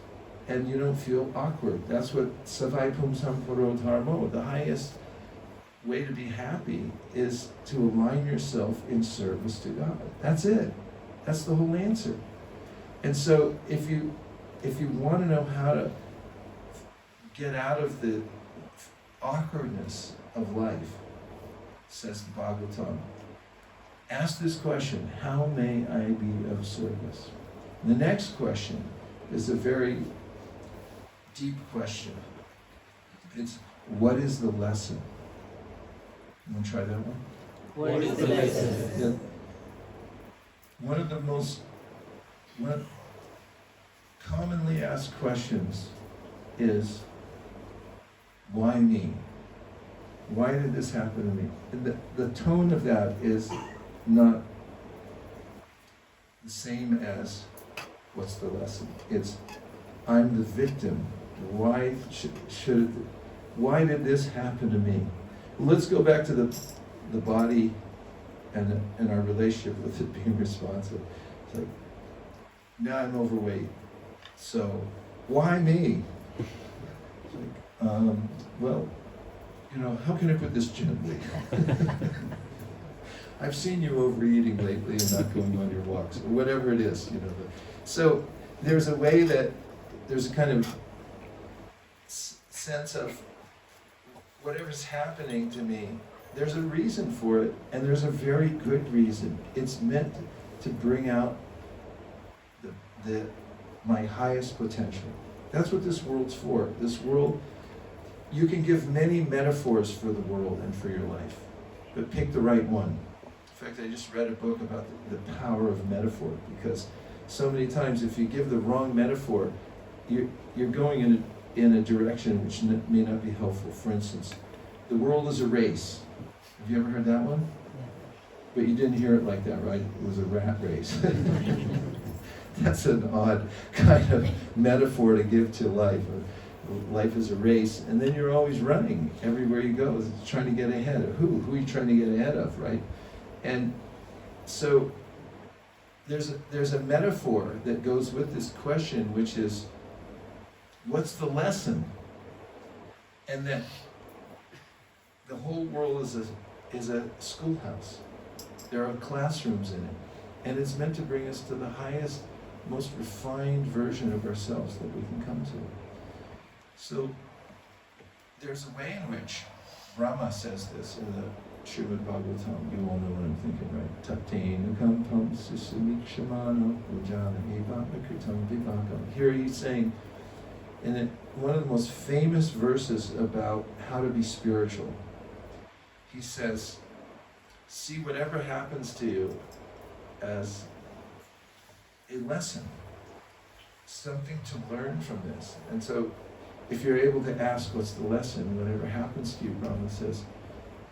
Speaker 3: And you don't feel awkward. That's what Savai Pum Samparo Dharmo, the highest way to be happy is to align yourself in service to God. That's it. That's the whole answer. And so if you want to know how to get out of the awkwardness of life, says the Bhagavatam, ask this question, how may I be of service? The next question is a very deep question. It's, what is the lesson? You want to try that one?
Speaker 2: What is the lesson?
Speaker 3: Yeah. One of the most commonly asked questions is, why me? Why did this happen to me? And the tone of that is not the same as, what's the lesson? It's, I'm the victim. Why why did this happen to me? Let's go back to the body and our relationship with it being responsive. It's like, now I'm overweight, so why me? It's like, well, how can I put this gently? I've seen you overeating lately and not going on your walks, or whatever it is, So there's a way that there's a kind of sense of whatever's happening to me, there's a reason for it, and there's a very good reason. It's meant to bring out my highest potential. That's what this world's for. This world, you can give many metaphors for the world and for your life, but pick the right one. In fact, I just read a book about the power of metaphor, because so many times if you give the wrong metaphor, you're going in a direction which may not be helpful. For instance, the world is a race. Have you ever heard that one? But you didn't hear it like that, right? It was a rat race. That's an odd kind of metaphor to give to life. Life is a race, and then you're always running everywhere you go, trying to get ahead of who? Who are you trying to get ahead of, right? And so there's a metaphor that goes with this question, which is, what's the lesson? And that the whole world is a schoolhouse. There are classrooms in it. And it's meant to bring us to the highest, most refined version of ourselves that we can come to. So there's a way in which Brahma says this, or Srimad Bhagavatam, you all know what I'm thinking, right? Tatena kampam sisamikshamano ujana evapakritam vivakam. Here he's saying, in one of the most famous verses about how to be spiritual, he says, see whatever happens to you as a lesson, something to learn from this. And so, if you're able to ask what's the lesson, whatever happens to you, Brahma says,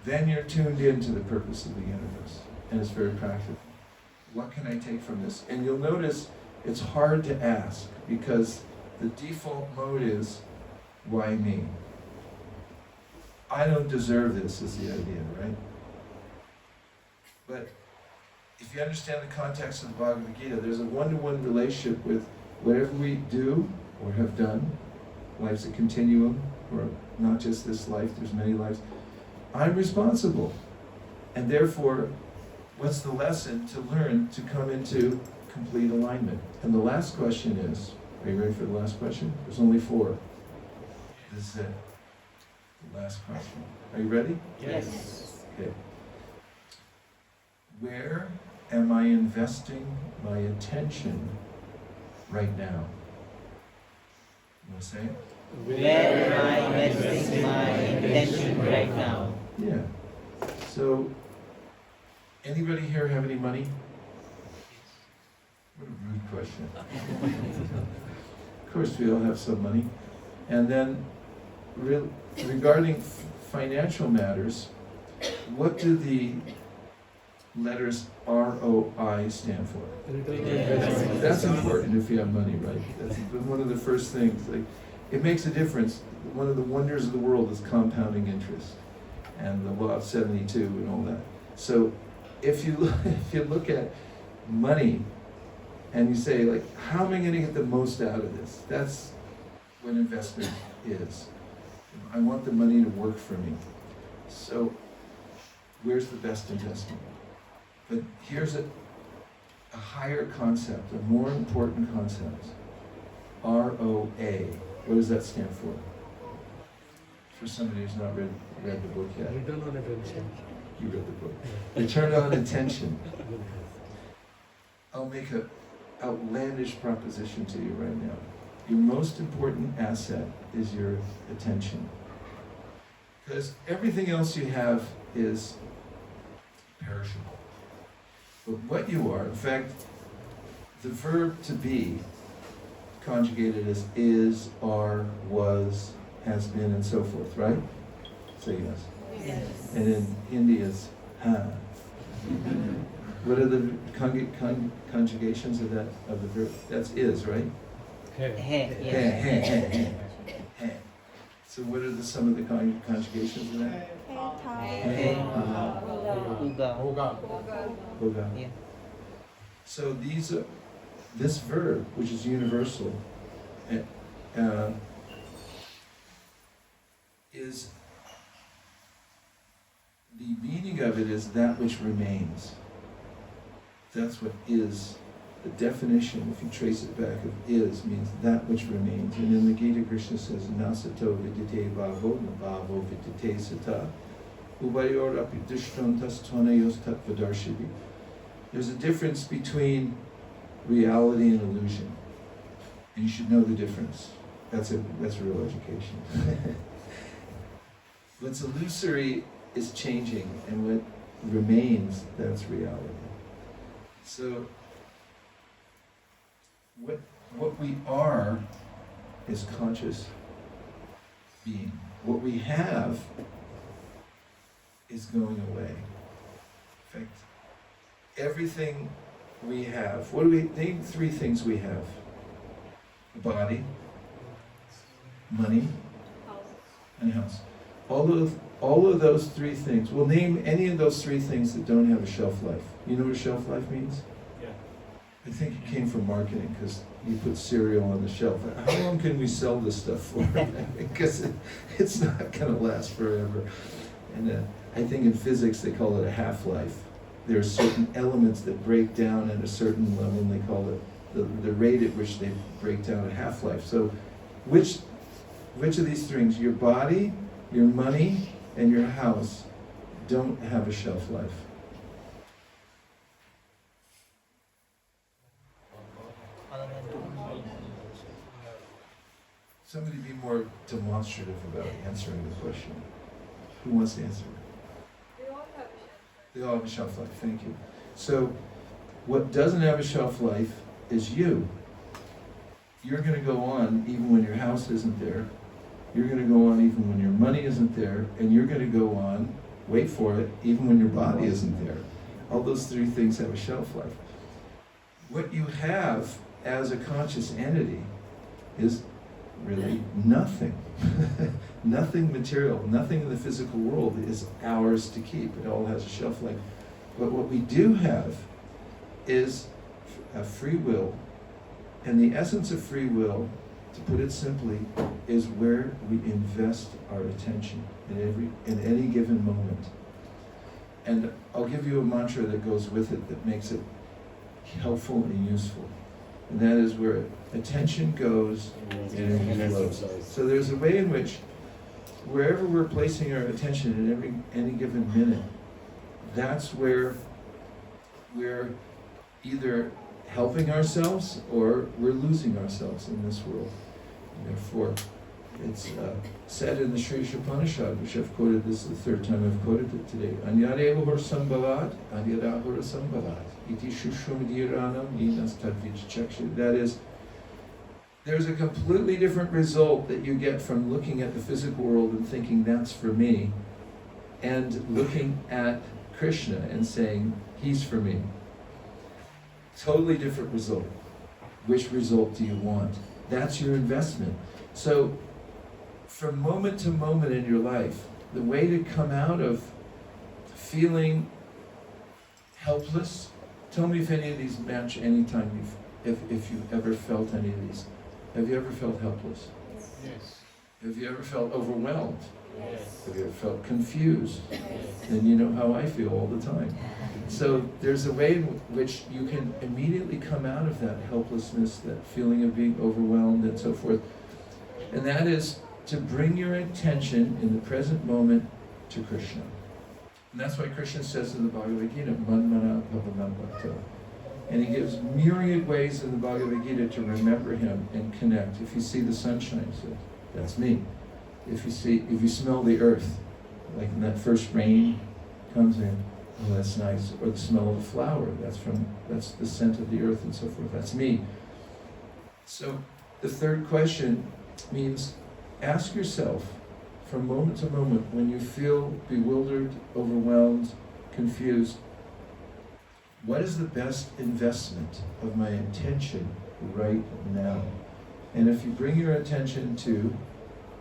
Speaker 3: then you're tuned into the purpose of the universe. And it's very practical. What can I take from this? And you'll notice it's hard to ask because the default mode is, why me? I don't deserve this is the idea, right? But if you understand the context of the Bhagavad Gita, there's a one-to-one relationship with whatever we do or have done. Life's a continuum, or not just this life, there's many lives. I'm responsible. And therefore, what's the lesson to learn to come into complete alignment? And the last question is, are you ready for the last question? There's only 4. This is it. The last question. Are you ready?
Speaker 2: Yes.
Speaker 3: Okay. Where am I investing my attention right now? You want to say it?
Speaker 2: Where am I investing my attention right now?
Speaker 3: Yeah. So, anybody here have any money? What a rude question. Of course, we all have some money. And then, regarding financial matters, what do the letters ROI stand for? That's important if you have money, right? That's one of the first things. Like, it makes a difference. One of the wonders of the world is compounding interest and the law of 72 and all that. So if you look at money and you say, like, how am I going to get the most out of this? That's what investment is. I want the money to work for me. So where's the best investment? But here's a higher concept, a more important concept. ROA. What does that stand for? For somebody who's not read the book yet.
Speaker 4: Return on attention.
Speaker 3: You read the book. Return on attention. I'll make an outlandish proposition to you right now. Your most important asset is your attention. Because everything else you have is perishable. But what you are, in fact, the verb to be, conjugated as is, are, was, has been, and so forth, right? Say yes.
Speaker 2: Yes.
Speaker 3: And in Hindi it's ha. What are the conjugations of that, of the verb? That's is, right?
Speaker 2: Hey,
Speaker 3: Ha, ha, ha, ha. So what are some of the conjugations of that?
Speaker 2: Hey,
Speaker 4: Hoga.
Speaker 3: Hoga.
Speaker 2: Yeah.
Speaker 3: So these are, this verb, which is universal, is, the meaning of it is that which remains. That's what is. The definition, if you trace it back, of is means that which remains. And in the Gita, Krishna says, Nasato vidite bhavo, nabhavo vidite sata, ubayor api dishtantas tvanayos tattvadarshini. There's a difference between reality and illusion. And you should know the difference. That's real education. What's illusory is changing, and what remains, that's reality. So, what we are is conscious being. What we have is going away. In fact, everything we have, name 3 things we have. A body, money, and a house. All of those 3 things, we'll name any of those 3 things that don't have a shelf life. You know what a shelf life means?
Speaker 4: Yeah.
Speaker 3: I think it came from marketing, because you put cereal on the shelf. How long can we sell this stuff for? Because it's not going to last forever. And I think in physics they call it a half-life. There are certain elements that break down at a certain level, and they call it the rate at which they break down a half-life. So which of these things, your body, your money, and your house, don't have a shelf life. Somebody be more demonstrative about answering the question. Who wants to answer? They all have a shelf life, thank you. So, what doesn't have a shelf life is you. You're going to go on even when your house isn't there. You're going to go on even when your money isn't there. And you're going to go on, wait for it, even when your body isn't there. All those three things have a shelf life. What you have as a conscious entity is really nothing. Nothing material, nothing in the physical world is ours to keep. It all has a shelf life. But what we do have is a free will. And the essence of free will, to put it simply, is where we invest our attention in any given moment. And I'll give you a mantra that goes with it that makes it helpful and useful. And that is where attention goes, energy flows. So there's a way in which wherever we're placing our attention in any given minute, that's where we're either helping ourselves or we're losing ourselves in this world. And therefore, it's said in the Sri Upanishad, which I've quoted, this is the third time I've quoted it today, Anyadeva sambhavat, anyadahura sambhavat, iti shushrumadhiranam yinas tadvichakshu. That is, there's a completely different result that you get from looking at the physical world and thinking that's for me, and looking at Krishna and saying, he's for me. Totally different result. Which result do you want? That's your investment. So, from moment to moment in your life, the way to come out of feeling helpless, tell me if any of these match any time if you've ever felt any of these. Have you ever felt helpless?
Speaker 4: Yes.
Speaker 3: Have you ever felt overwhelmed?
Speaker 4: Yes.
Speaker 3: Have you ever felt confused? Then you know how I feel all the time. So there's a way in which you can immediately come out of that helplessness, that feeling of being overwhelmed and so forth. And that is to bring your attention in the present moment to Krishna. And that's why Krishna says in the Bhagavad Gita, Manmana Bhavanam. And he gives myriad ways in the Bhagavad Gita to remember him and connect. If you see the sunshine, so that's me. If you smell the earth, like when that first rain comes in, oh, that's nice. Or the smell of a flower, that's the scent of the earth and so forth. That's me. So the third question means ask yourself from moment to moment when you feel bewildered, overwhelmed, confused, what is the best investment of my attention right now? And if you bring your attention to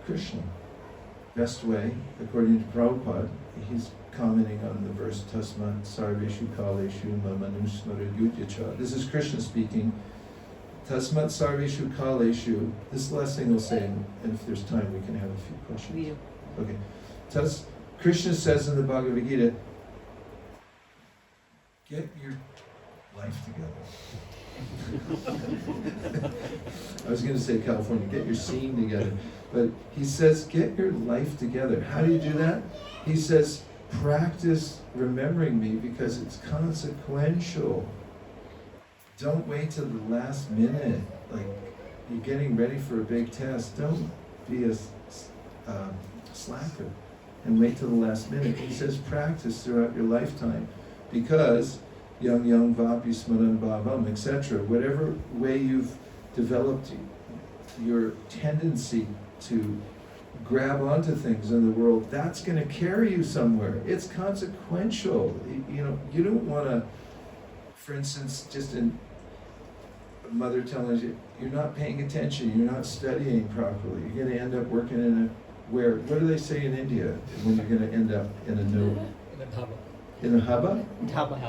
Speaker 3: Krishna, best way, according to Prabhupada, he's commenting on the verse, Tasmat sarveshu kaleshu mamanusmara. This is Krishna speaking. Tasmat sarveshu kaleshu. This last thing I'll say, and if there's time, we can have a few questions. Okay. Krishna says in the Bhagavad Gita, get your life together. I was going to say California, get your scene together. But he says, get your life together. How do you do that? He says, practice remembering me because it's consequential. Don't wait till the last minute. Like you're getting ready for a big test. Don't be a slacker and wait till the last minute. He says, practice throughout your lifetime. Because young vapi smaran bhavam, etc. Whatever way you've developed your tendency to grab onto things in the world, that's going to carry you somewhere. It's consequential. You don't want to, for instance, just a mother telling you, you're not paying attention, you're not studying properly, you're going to end up working in what do they say in India when you're going to end up in a no? In a haba? Dhaba.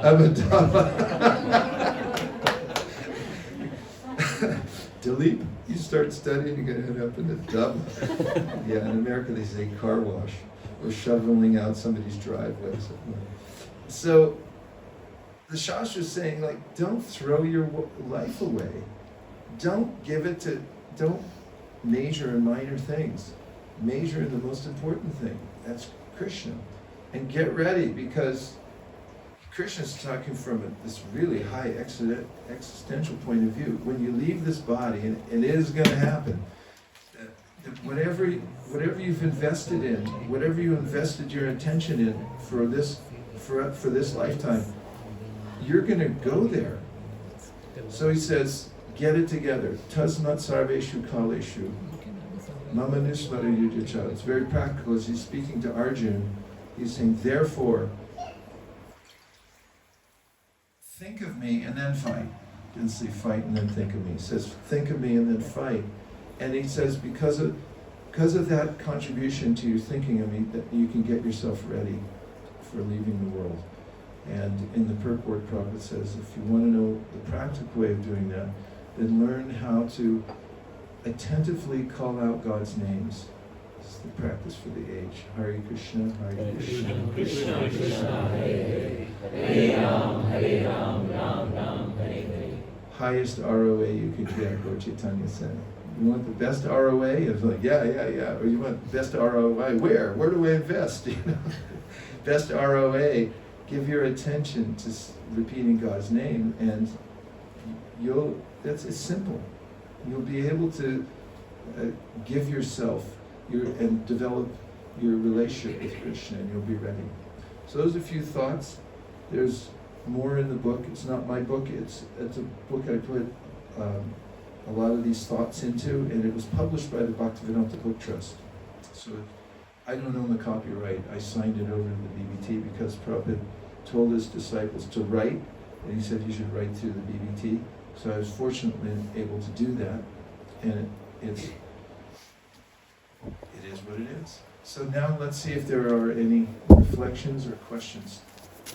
Speaker 3: Dilip, you start studying, you're going to end up in a dhaba. Yeah, in America they say car wash, or shoveling out somebody's driveway. So, the Shastra is saying, like, don't throw your life away. Don't major in minor things. Major in the most important thing. That's Krishna. And get ready, because Krishna's talking from this really high existential point of view. When you leave this body, and it is going to happen, that whatever you've invested in, whatever you invested your attention in for this lifetime, you're going to go there. So he says, get it together. Tasmat sarveshu kaleshu. Mama nusmara yujacha. It's very practical. As he's speaking to Arjuna, he's saying, therefore, think of me and then fight. He didn't say fight and then think of me. He says, think of me and then fight. And he says, because of that contribution to your thinking of me, that you can get yourself ready for leaving the world. And in the purport, Prabhupada says, if you want to know the practical way of doing that, then learn how to attentively call out God's names. This is the practice for the age. Hare Krishna, Hare Krishna,
Speaker 2: Krishna Krishna, Hare Hare, Hare Ram, Ram Ram, Hare Hare.
Speaker 3: Highest ROA you could get, Lord Chaitanya said. You want the best ROA? It's like, yeah. Or you want the best ROI? Where? Where do I invest? Best ROA. Give your attention to repeating God's name, and it's simple. You'll be able to give yourself and develop your relationship with Krishna, and you'll be ready. So those are a few thoughts. There's more in the book. It's not my book. It's a book I put a lot of these thoughts into, and it was published by the Bhaktivedanta Book Trust. So I don't own the copyright. I signed it over to the BBT because Prabhupada told his disciples to write, and he said you should write through the BBT. So I was fortunately able to do that, and it is what it is. So now let's see if there are any reflections or questions.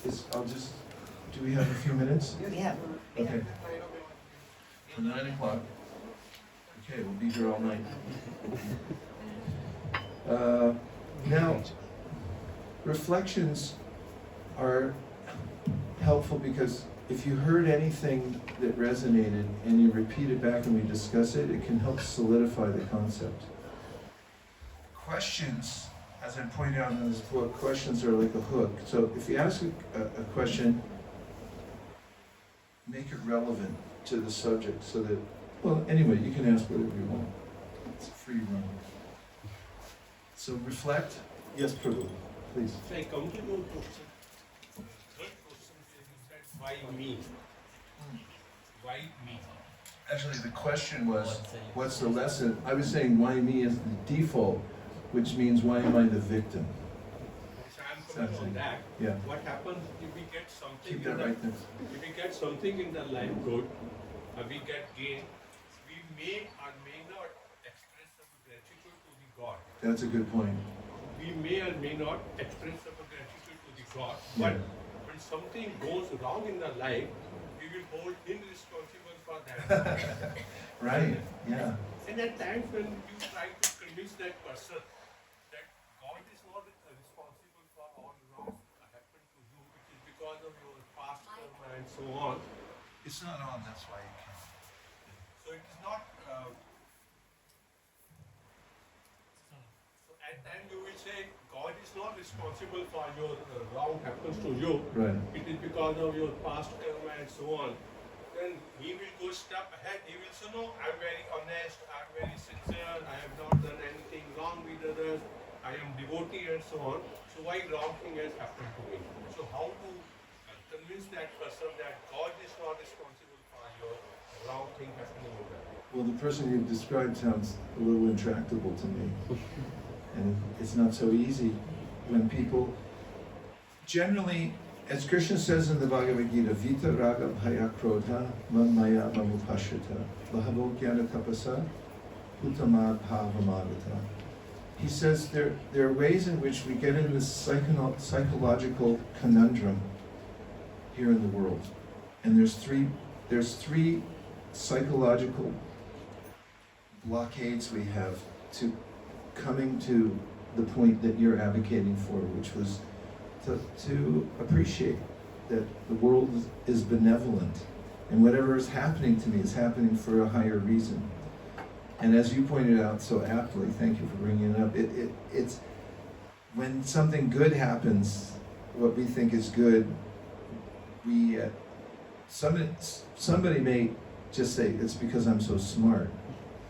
Speaker 3: Do we have a few minutes?
Speaker 1: Yeah.
Speaker 3: Okay. For 9 o'clock. Okay, we'll be here all night. Now, reflections are helpful because if you heard anything that resonated and you repeat it back and we discuss it, it can help solidify the concept. Questions, as I pointed out in this book, questions are like a hook. So if you ask a question, make it relevant to the subject so that, well, anyway, you can ask whatever you want. It's a free run. So reflect. Yes, Prabhu, please.
Speaker 4: So I come to your question. Third question is that why me? Why me?
Speaker 3: Actually, the question was, what's the lesson? I was saying why me is the default, which means why am I the victim?
Speaker 4: So I'm coming on that.
Speaker 3: Yeah.
Speaker 4: What happens if we get something
Speaker 3: Keep that right there.
Speaker 4: if we get something in the life good, we get gain, we may or may not express our gratitude to the God.
Speaker 3: That's a good point.
Speaker 4: We may or may not express our gratitude to the God,
Speaker 3: Yeah.
Speaker 4: but when something goes wrong in the life, we will hold him responsible for that.
Speaker 3: Right, yeah.
Speaker 4: And at times when you try to convince that person that God is not responsible for all wrongs that happened to you, it is because of your past karma and so on.
Speaker 3: It's not on, that's why you can't.
Speaker 4: So it is not. So at times you will say God is not responsible for your wrong happens to you.
Speaker 3: Right.
Speaker 4: It is because of your past karma and so on. Then he will go step ahead. He will say, no, I'm very honest, I'm very sincere, I have not done anything wrong with others, I am devotee and so on. So why wrong thing has happened to me? So how to convince that person that God is not responsible for your wrong thing happening in your life?
Speaker 3: Well, the person you've described sounds a little intractable to me. And it's not so easy when people, generally, as Krishna says in the Bhagavad Gita, Vita Raga Bhaya Krodha Maya Mamupashita Lahavo Gyana Tapasa Uttamad Bhavamadata. He says there are ways in which we get into this psychological conundrum here in the world. And there's three psychological blockades we have to coming to the point that you're advocating for, which was to appreciate that the world is benevolent and whatever is happening to me is happening for a higher reason. And as you pointed out so aptly, thank you for bringing it up, it's when something good happens, what we think is good, we somebody may just say, it's because I'm so smart.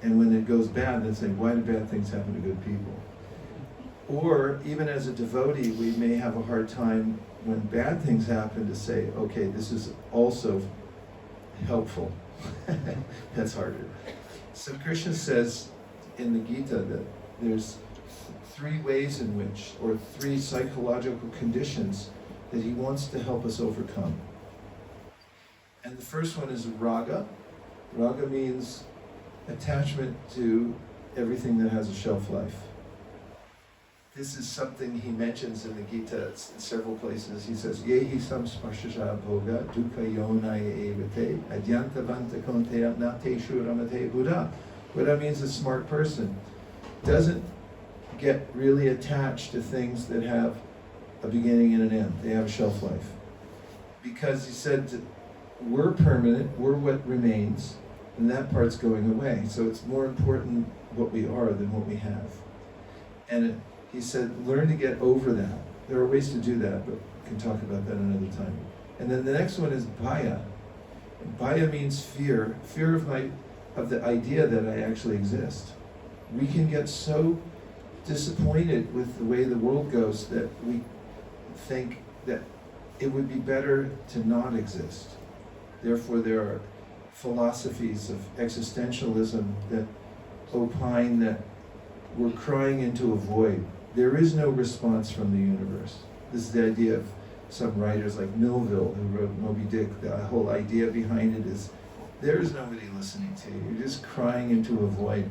Speaker 3: And when it goes bad, they say, why do bad things happen to good people? Or even as a devotee, we may have a hard time when bad things happen to say, okay, this is also helpful. That's harder. So Krishna says in the Gita that there's 3 ways in which, or 3 psychological conditions that he wants to help us overcome. And the first one is raga. Raga means attachment to everything that has a shelf life. This is something he mentions in the Gita in several places. He says, Yehi samsparshaja bhoga dukkha yonaya evate adyantavanta konteya nateshu ramate Buddha. Buddha means a smart person. Doesn't get really attached to things that have a beginning and an end. They have a shelf life. Because he said, we're permanent, we're what remains, and that part's going away. So it's more important what we are than what we have. And he said, learn to get over that. There are ways to do that, but we can talk about that another time. And then the next one is bhaya. Bhaya means fear. Fear of the idea that I actually exist. We can get so disappointed with the way the world goes that we think that it would be better to not exist. Therefore, there are philosophies of existentialism that opine that we're crying into a void. There is no response from the universe. This is the idea of some writers like Melville, who wrote Moby Dick. The whole idea behind it is there is nobody listening to you. You're just crying into a void.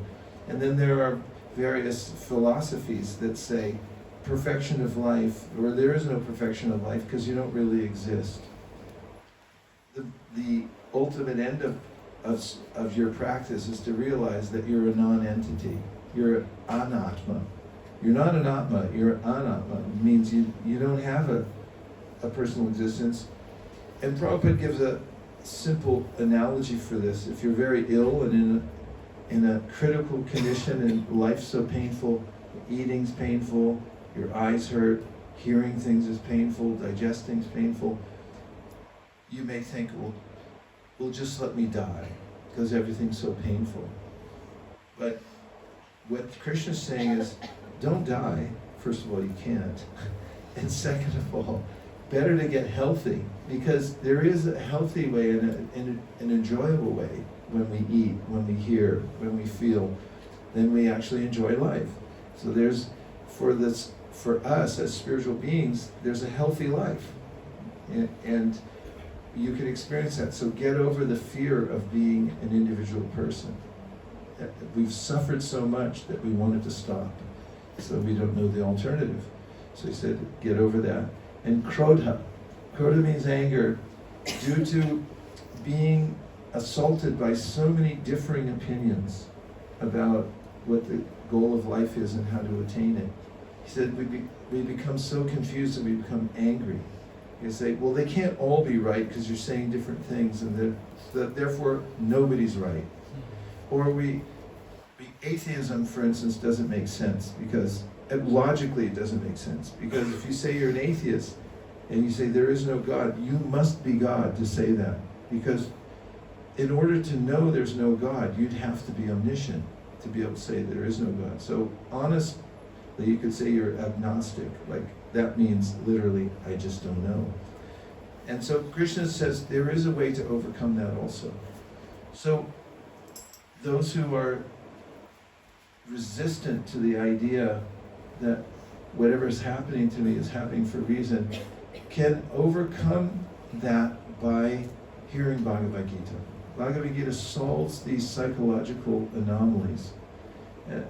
Speaker 3: And then there are various philosophies that say perfection of life, or there is no perfection of life because you don't really exist. The ultimate end of your practice is to realize that you're a non-entity. You're anatma. You're not an atma, you're anatma. It means you don't have a personal existence. And Prabhupada gives a simple analogy for this. If you're very ill and in a critical condition and life's so painful, eating's painful, your eyes hurt, hearing things is painful, digesting's painful, you may think, well, just let me die, because everything's so painful. But what Krishna's saying is, don't die. First of all, you can't. And second of all, better to get healthy, because there is a healthy way and an enjoyable way when we eat, when we hear, when we feel, then we actually enjoy life. So there's, for us as spiritual beings, there's a healthy life. And you can experience that. So get over the fear of being an individual person. We've suffered so much that we wanted to stop. So we don't know the alternative. So he said, get over that. And krodha. Krodha means anger, due to being assaulted by so many differing opinions about what the goal of life is and how to attain it. He said, we become so confused that we become angry. You say, well, they can't all be right because you're saying different things, and therefore nobody's right. Or atheism, for instance, doesn't make sense because logically it doesn't make sense. Because if you say you're an atheist and you say there is no God, you must be God to say that. Because in order to know there's no God, you'd have to be omniscient to be able to say there is no God. So honestly, you could say you're agnostic. Like that means literally, I just don't know. And so Krishna says there is a way to overcome that also. So those who are resistant to the idea that whatever is happening to me is happening for a reason can overcome that by hearing Bhagavad Gita. Bhagavad Gita solves these psychological anomalies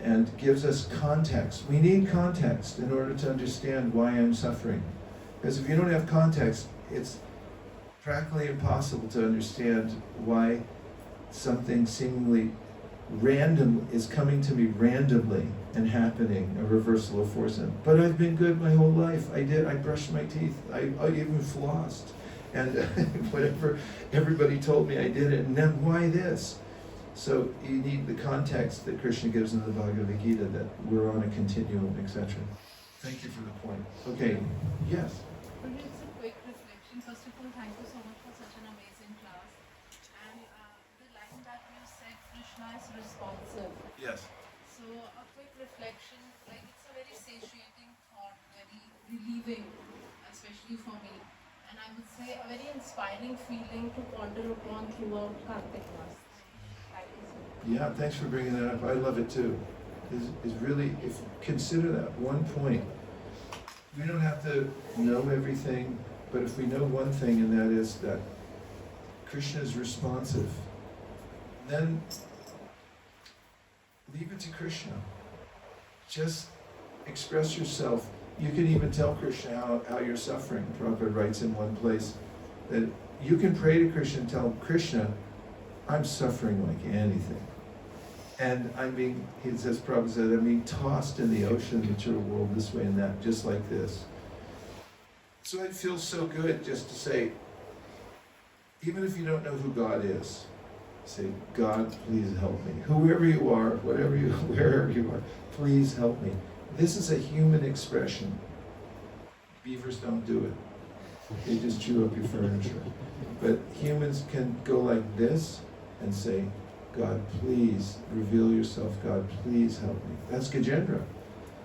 Speaker 3: and gives us context. We need context in order to understand why I'm suffering. Because if you don't have context, it's practically impossible to understand why something seemingly random is coming to me randomly and happening, a reversal of force. But I've been good my whole life. I brushed my teeth. I even flossed. And whatever everybody told me, I did it. And then why this? So you need the context that Krishna gives in the Bhagavad Gita, that we're on a continuum, etc. Thank you for the point. Okay, yes.
Speaker 5: But it's a quick reflection. First of all, thank you so much for such an amazing class. And the line that you said, Krishna is responsive.
Speaker 3: Yes.
Speaker 5: So a quick reflection, like it's a very satiating thought, very relieving, especially for me. And I would say a very inspiring feeling to ponder upon throughout Kartik Mas. Thank you so much.
Speaker 3: Yeah, thanks for bringing that up. I love it too. Is really, if consider that one point. We don't have to know everything, but if we know one thing, and that is that Krishna is responsive, then leave it to Krishna. Just express yourself. You can even tell Krishna how you're suffering. Prabhupada writes in one place that you can pray to Krishna and tell Krishna, I'm suffering like anything. And I'm being, he says, Prabhupada said, I'm being tossed in the ocean of the material world this way and that, just like this. So it feels so good just to say, even if you don't know who God is, say, God, please help me. Whoever you are, whatever you, wherever you are, please help me. This is a human expression. Beavers don't do it. They just chew up your furniture. But humans can go like this and say, God, please reveal yourself. God, please help me. That's Gajendra.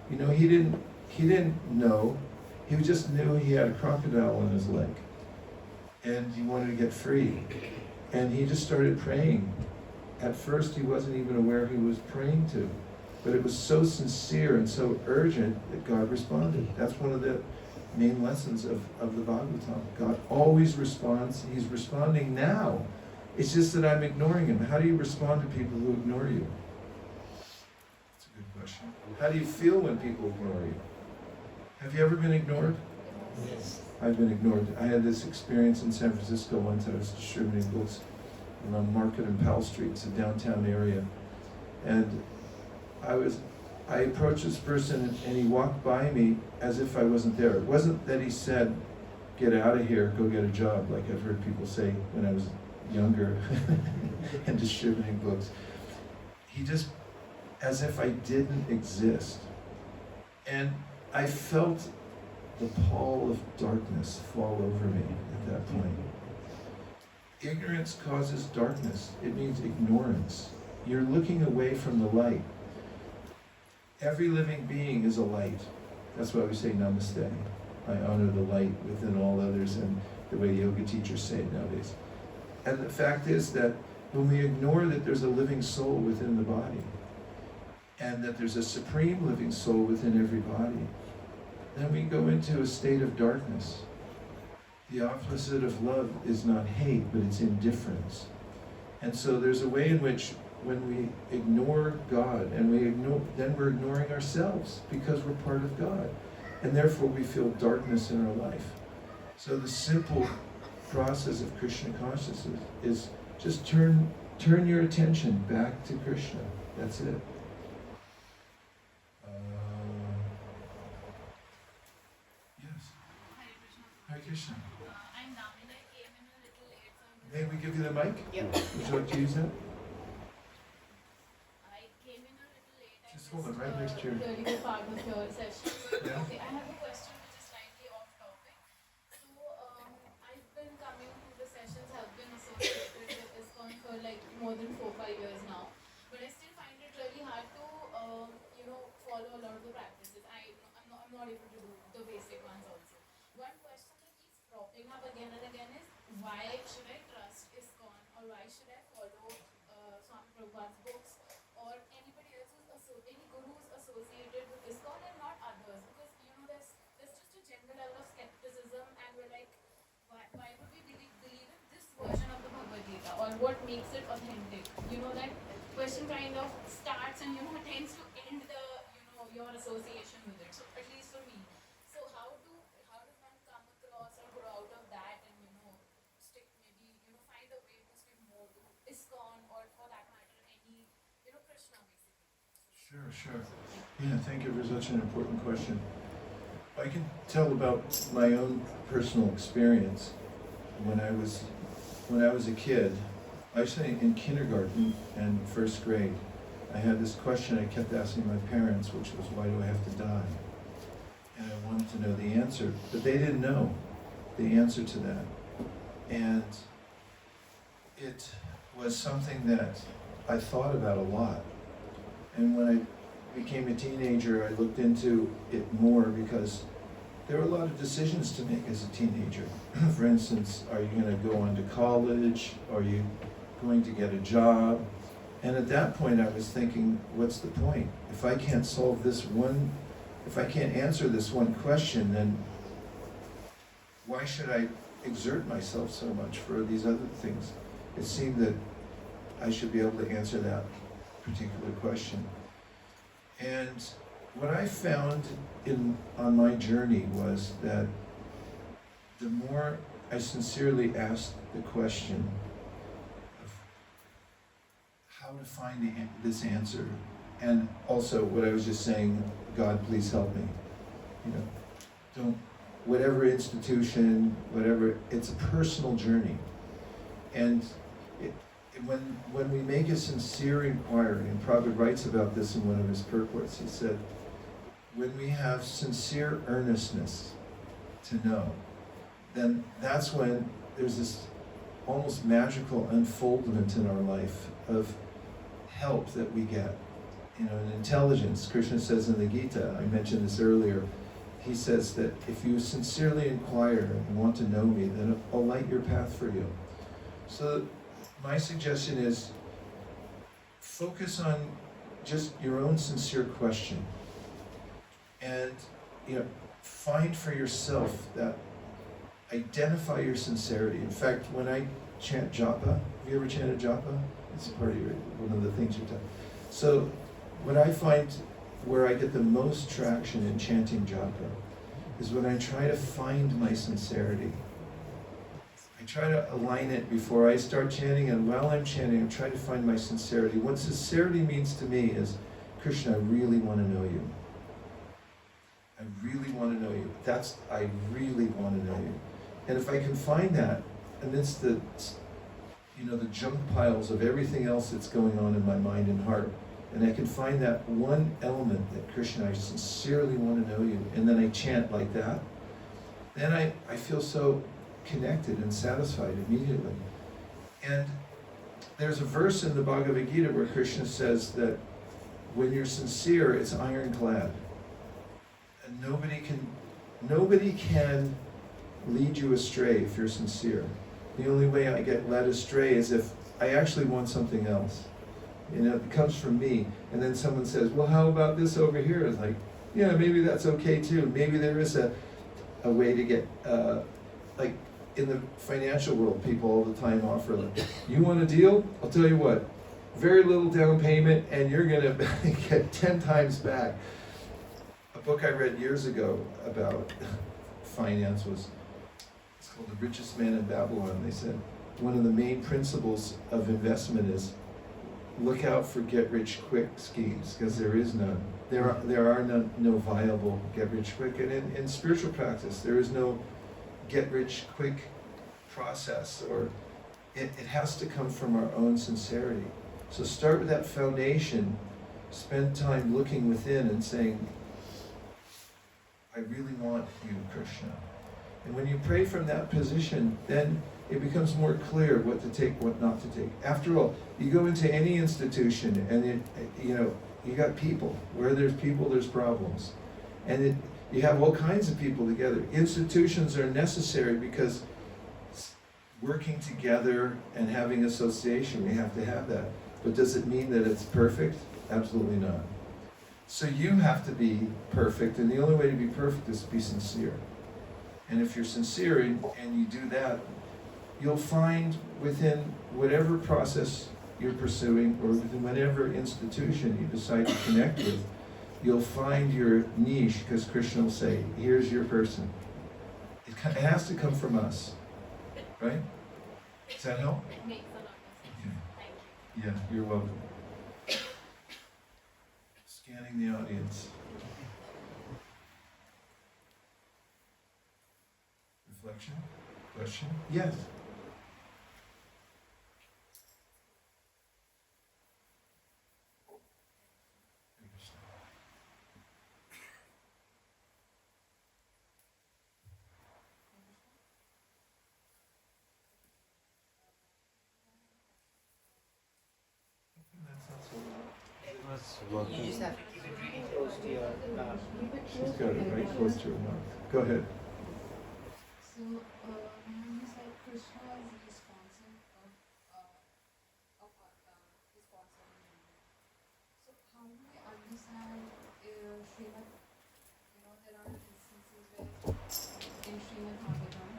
Speaker 3: You know, he didn't know. He just knew he had a crocodile on his leg. And he wanted to get free. And he just started praying. At first, he wasn't even aware who he was praying to. But it was so sincere and so urgent that God responded. That's one of the main lessons of the Bhagavatam. God always responds. He's responding now. It's just that I'm ignoring him. How do you respond to people who ignore you? That's a good question. How do you feel when people ignore you? Have you ever been ignored?
Speaker 1: Yes.
Speaker 3: I've been ignored. I had this experience in San Francisco once. I was distributing books around Market and Powell Street. It's a downtown area. And I approached this person and he walked by me as if I wasn't there. It wasn't that he said, get out of here, go get a job, like I've heard people say when I was younger and distributing books. He just, as if I didn't exist. And I felt the pall of darkness fall over me at that point. Ignorance causes darkness. It means ignorance. You're looking away from the light. Every living being is a light. That's why we say namaste. I honor the light within all others, and the way yoga teachers say it nowadays. And the fact is that when we ignore that there's a living soul within the body, and that there's a supreme living soul within every body, then we go into a state of darkness. The opposite of love is not hate, but it's indifference. And so there's a way in which when we ignore God, and then we're ignoring ourselves because we're part of God. And therefore we feel darkness in our life. So the simple process of Krishna consciousness is just turn your attention back to Krishna. That's it. Yes. Hare Krishna.
Speaker 5: I'm Damini. I came in a little late. So
Speaker 3: May we give you the mic?
Speaker 1: Yep.
Speaker 3: Would you like to use that?
Speaker 5: I came in a little late.
Speaker 3: Just hold it right next to you.
Speaker 5: Earlier part of your session.
Speaker 3: Yeah.
Speaker 5: Okay, I have a question which is slightly off topic. So, I've been coming to the sessions, have been associated with ISKCON for like more than 4-5 years now. But I still find it really hard to, follow a lot of the practices. I'm not able to do the basic ones also. One question that keeps cropping up again and again is, why should I trust ISKCON, or why should I follow Swami Prabhupada's books, or anybody else any guru who's associated with ISKCON and not others? Because there's just a general level of skepticism, and we're like, why would we believe in this version of the Bhagavad Gita, or what makes it authentic? That question kind of starts and tends to end your association with it. So at least for me. So how does one come across or grow out of that and stick, maybe find a way to stick more to ISKCON, or for that matter any Krishna basically?
Speaker 3: Sure. Yeah, thank you for such an important question. I can tell about my own personal experience. When I was a kid, actually in kindergarten and first grade, I had this question I kept asking my parents, which was, why do I have to die? wanted to know the answer, but they didn't know the answer to that. And it was something that I thought about a lot. And when I became a teenager, I looked into it more because there were a lot of decisions to make as a teenager. For instance, are you going to go on to college? Are you going to get a job? And at that point I was thinking, what's the point? If I can't solve this one, if I can't answer this one question, then why should I exert myself so much for these other things? It seemed that I should be able to answer that particular question. And what I found on my journey was that the more I sincerely asked the question of how to find this answer, and also what I was just saying, God, please help me. Don't, whatever institution, whatever, it's a personal journey. And when we make a sincere inquiry, and Prabhupada writes about this in one of his purports, he said, when we have sincere earnestness to know, then that's when there's this almost magical unfoldment in our life of help that we get. And intelligence. Krishna says in the Gita, I mentioned this earlier, he says that if you sincerely inquire and want to know me, then I'll light your path for you. So my suggestion is focus on just your own sincere question. And find for yourself that, identify your sincerity. In fact, when I chant japa, have you ever chanted japa? It's part of one of the things you've done. So what I find where I get the most traction in chanting japa is when I try to find my sincerity. I try to align it before I start chanting, and while I'm chanting, I'm trying to find my sincerity. What sincerity means to me is, Krishna, I really want to know you. I really want to know you. I really want to know you. And if I can find that amidst the junk piles of everything else that's going on in my mind and heart, and I can find that one element that, Krishna, I sincerely want to know you, and then I chant like that, then I feel so connected and satisfied immediately. And there's a verse in the Bhagavad Gita where Krishna says that when you're sincere, it's ironclad. And nobody can lead you astray if you're sincere. The only way I get led astray is if I actually want something else. It comes from me, and then someone says, well, how about this over here? It's like, yeah, maybe that's okay too. Maybe there is a way to get, like in the financial world, people all the time offer, like, you want a deal? I'll tell you what, very little down payment, and you're gonna get 10 times back. A book I read years ago about finance it's called The Richest Man in Babylon. They said one of the main principles of investment is look out for get-rich-quick schemes, because there is none. There are no viable get-rich-quick. And in spiritual practice, there is no get-rich-quick process, or it has to come from our own sincerity. So start with that foundation, spend time looking within and saying, I really want you, Krishna. And when you pray from that position, then it becomes more clear what to take, what not to take. After all, you go into any institution and you got people. Where there's people, there's problems. And you have all kinds of people together. Institutions are necessary because working together and having association, we have to have that. But does it mean that it's perfect? Absolutely not. So you have to be perfect, and the only way to be perfect is to be sincere. And if you're sincere and you do that, you'll find within whatever process you're pursuing, or within whatever institution you decide to connect with, you'll find your niche, because Krishna will say, here's your person. It has to come from us, right? Does that help?
Speaker 5: It makes a lot of sense. Thank you.
Speaker 3: Yeah, you're welcome. Scanning the audience. Reflection? Question? Yes.
Speaker 2: was
Speaker 1: You
Speaker 2: working.
Speaker 1: just have to keep it really close to your mouth.
Speaker 3: She's got it right close to her mouth. Go ahead.
Speaker 5: So, you said Krishna is responsive responsive. So, how do we understand Srimad? There are instances where in Srimad Bhagavatam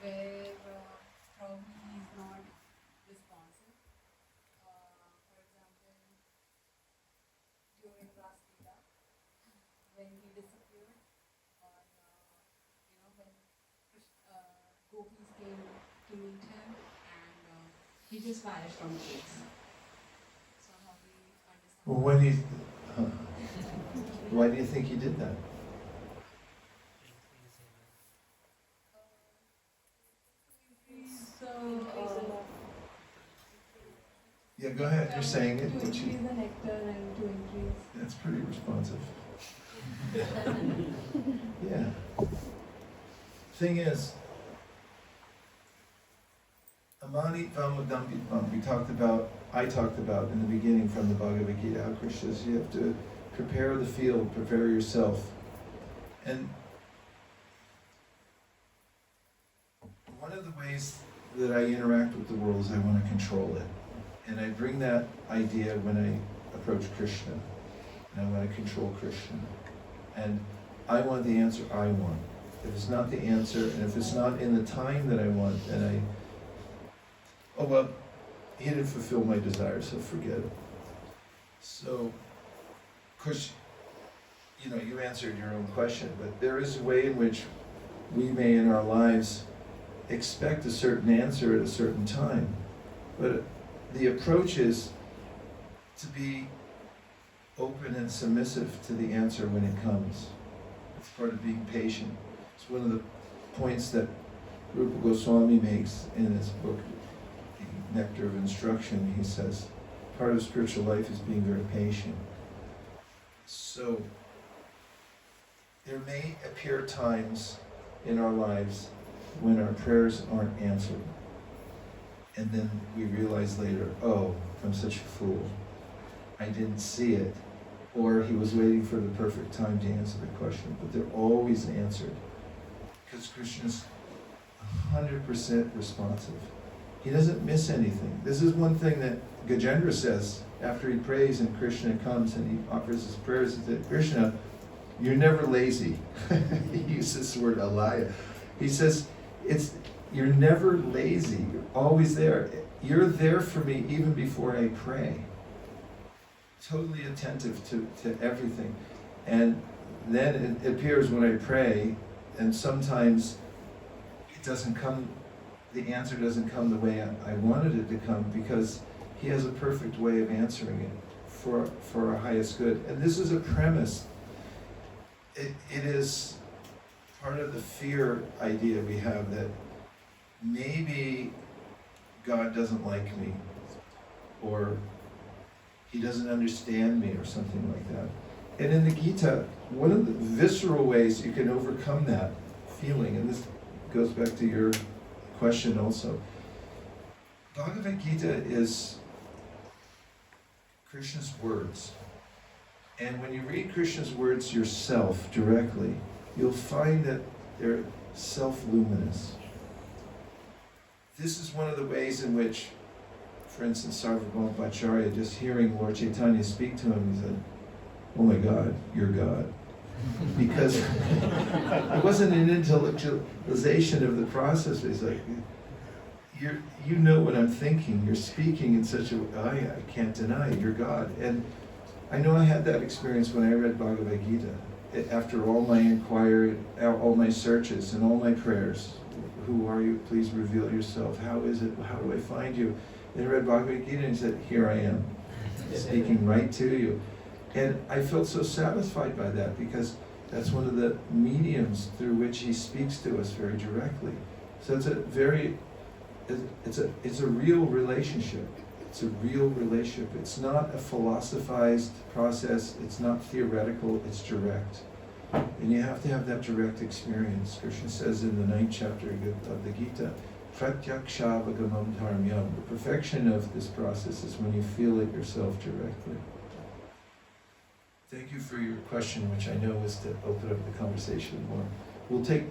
Speaker 5: where probably he is not responsive. For example, during Vaisesika, when he disappeared, or when gopis came to meet him, and he just vanished from the place. So how do we understand?
Speaker 3: Well, when he, why do you think he did that? Yeah, go ahead. You're saying it.
Speaker 5: To
Speaker 3: Did you?
Speaker 5: increase the nectar and to increase.
Speaker 3: That's pretty responsive. Yeah. Thing is, Amani Vamadambitvam, I talked about in the beginning from the Bhagavad Gita, how Krishna says you have to prepare the field, prepare yourself. And one of the ways that I interact with the world is I want to control it. And I bring that idea when I approach Krishna. And I want to control Krishna. And I want the answer I want. If it's not the answer, and if it's not in the time that I want, then oh well, he didn't fulfill my desire, so forget it. So, of course, you answered your own question, but there is a way in which we may in our lives expect a certain answer at a certain time. But the approach is to be open and submissive to the answer when it comes. It's part of being patient. It's one of the points that Rupa Goswami makes in his book, The Nectar of Instruction. He says, part of spiritual life is being very patient. So, there may appear times in our lives when our prayers aren't answered. And then we realize later, oh, I'm such a fool. I didn't see it. Or he was waiting for the perfect time to answer the question. But they're always answered. Because Krishna's 100% responsive. He doesn't miss anything. This is one thing that Gajendra says after he prays and Krishna comes and he offers his prayers. He said, Krishna, you're never lazy. He uses this word alaya. He says, you're never lazy. You're always there. You're there for me even before I pray. Totally attentive to everything. And then it appears when I pray, and sometimes it doesn't come, the answer doesn't come the way I wanted it to come, because he has a perfect way of answering it for our highest good. And this is a premise. It is part of the fear idea we have that maybe God doesn't like me, or he doesn't understand me, or something like that. And in the Gita, one of the visceral ways you can overcome that feeling, and this goes back to your question also, Bhagavad Gita is Krishna's words. And when you read Krishna's words yourself directly, you'll find that they're self-luminous. This is one of the ways in which, for instance, Sarvabhauma Bhattacharya, just hearing Lord Chaitanya speak to him, he said, oh my God, you're God. Because it wasn't an intellectualization of the process. It's like, you know what I'm thinking. You're speaking in such a way, I can't deny it, you're God. And I know I had that experience when I read Bhagavad Gita. After all my inquiry, all my searches, and all my prayers, who are you? Please reveal yourself. How is it? How do I find you? And I read Bhagavad Gita and he said, here I am, speaking right to you. And I felt so satisfied by that, because that's one of the mediums through which he speaks to us very directly. So it's a real relationship. It's a real relationship. It's not a philosophized process. It's not theoretical. It's direct. And you have to have that direct experience. Krishna says in the 9th chapter of the Gita, Pratyakshavagavam dharmyam. The perfection of this process is when you feel it yourself directly. Thank you for your question, which I know is to open up the conversation more. We'll take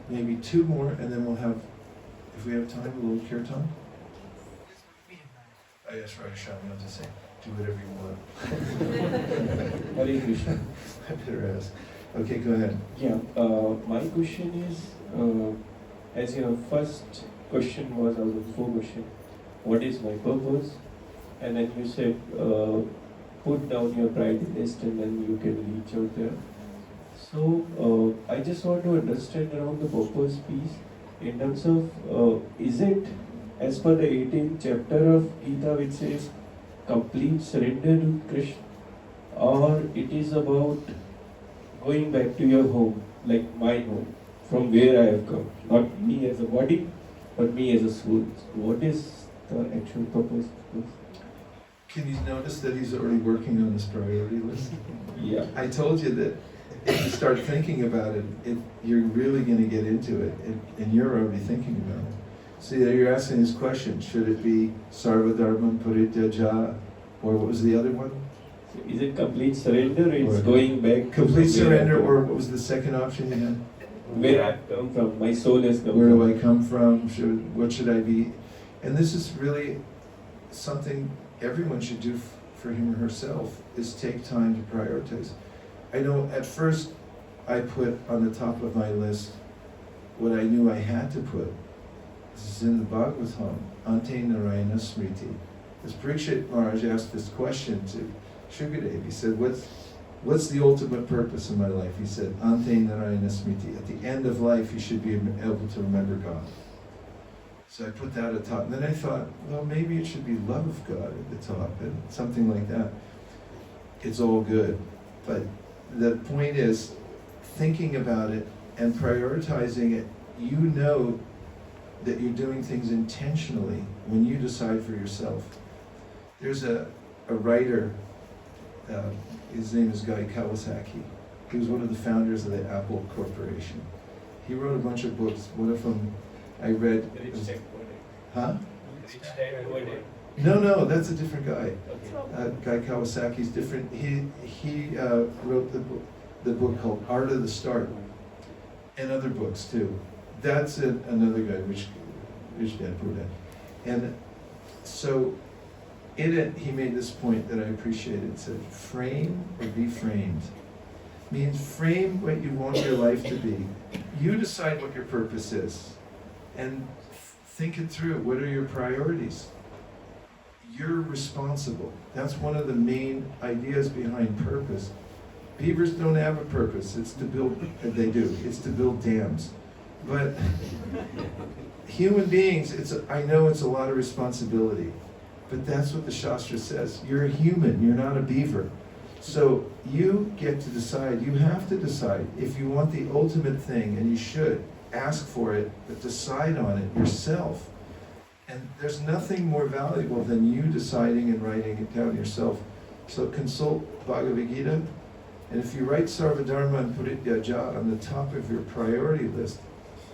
Speaker 3: maybe 2 more, and then we'll have, if we have time, a little kirtan. I asked Radha Shami to say, do whatever you want.
Speaker 2: Hare Krishna.
Speaker 3: I better ask. Okay, go ahead.
Speaker 2: Yeah, my question is, as your first question was out of 4 questions, what is my purpose? And then you said, put down your pride list and then you can reach out there. So, I just want to understand around the purpose piece in terms of, is it as per the 18th chapter of Gita which says complete surrender to Krishna, or it is about going back to your home, like my home, from where I have come, not me as a body, but me as a soul. So what is the actual purpose of this?
Speaker 3: Can you notice that he's already working on his priority list?
Speaker 2: Yeah.
Speaker 3: I told you that if you start thinking about it, you're really going to get into it, and you're already thinking about it. See, you're asking this question, should it be Sarva Dharmam Parityaja, or what was the other one?
Speaker 2: So is it complete surrender, or it's
Speaker 3: Or
Speaker 2: going back to
Speaker 3: Complete
Speaker 2: where I
Speaker 3: surrender,
Speaker 2: come-
Speaker 3: or what was the second option you had?
Speaker 2: where I've come from, my soul has come
Speaker 3: Where
Speaker 2: from.
Speaker 3: do I come from? What should I be? And this is really something everyone should do for him or herself, is take time to prioritize. I know at first I put on the top of my list what I knew I had to put. This is in the Bhagavatam, Ante Narayana Smriti. As Parikshit Maharaj asked this question to Shukadev, he said, what's the ultimate purpose of my life? He said, Ante Narayana Smriti. At the end of life, you should be able to remember God. So I put that at the top. And then I thought, well, maybe it should be love of God at the top, and something like that. It's all good. But the point is, thinking about it and prioritizing it, you know that you're doing things intentionally when you decide for yourself. There's a writer, his name is Guy Kawasaki. He was one of the founders of the Apple Corporation. He wrote a bunch of books. One of them I read. Huh? No, that's a different guy. Guy Kawasaki's different. He wrote the book called Art of the Start, and other books too. That's another guy, Rich Dad Buddha. And so in it, he made this point that I appreciated. It said, frame or be framed. Means frame what you want your life to be. You decide what your purpose is, and think it through. What are your priorities? You're responsible. That's one of the main ideas behind purpose. Beavers don't have a purpose. It's to build, they do, it's to build dams. But human beings, I know it's a lot of responsibility, but that's what the Shastra says. You're a human, you're not a beaver. So you get to decide, you have to decide if you want the ultimate thing, and you should ask for it, but decide on it yourself. And there's nothing more valuable than you deciding and writing it down yourself. So consult Bhagavad Gita, and if you write Sarvadharma and Parityaja on the top of your priority list,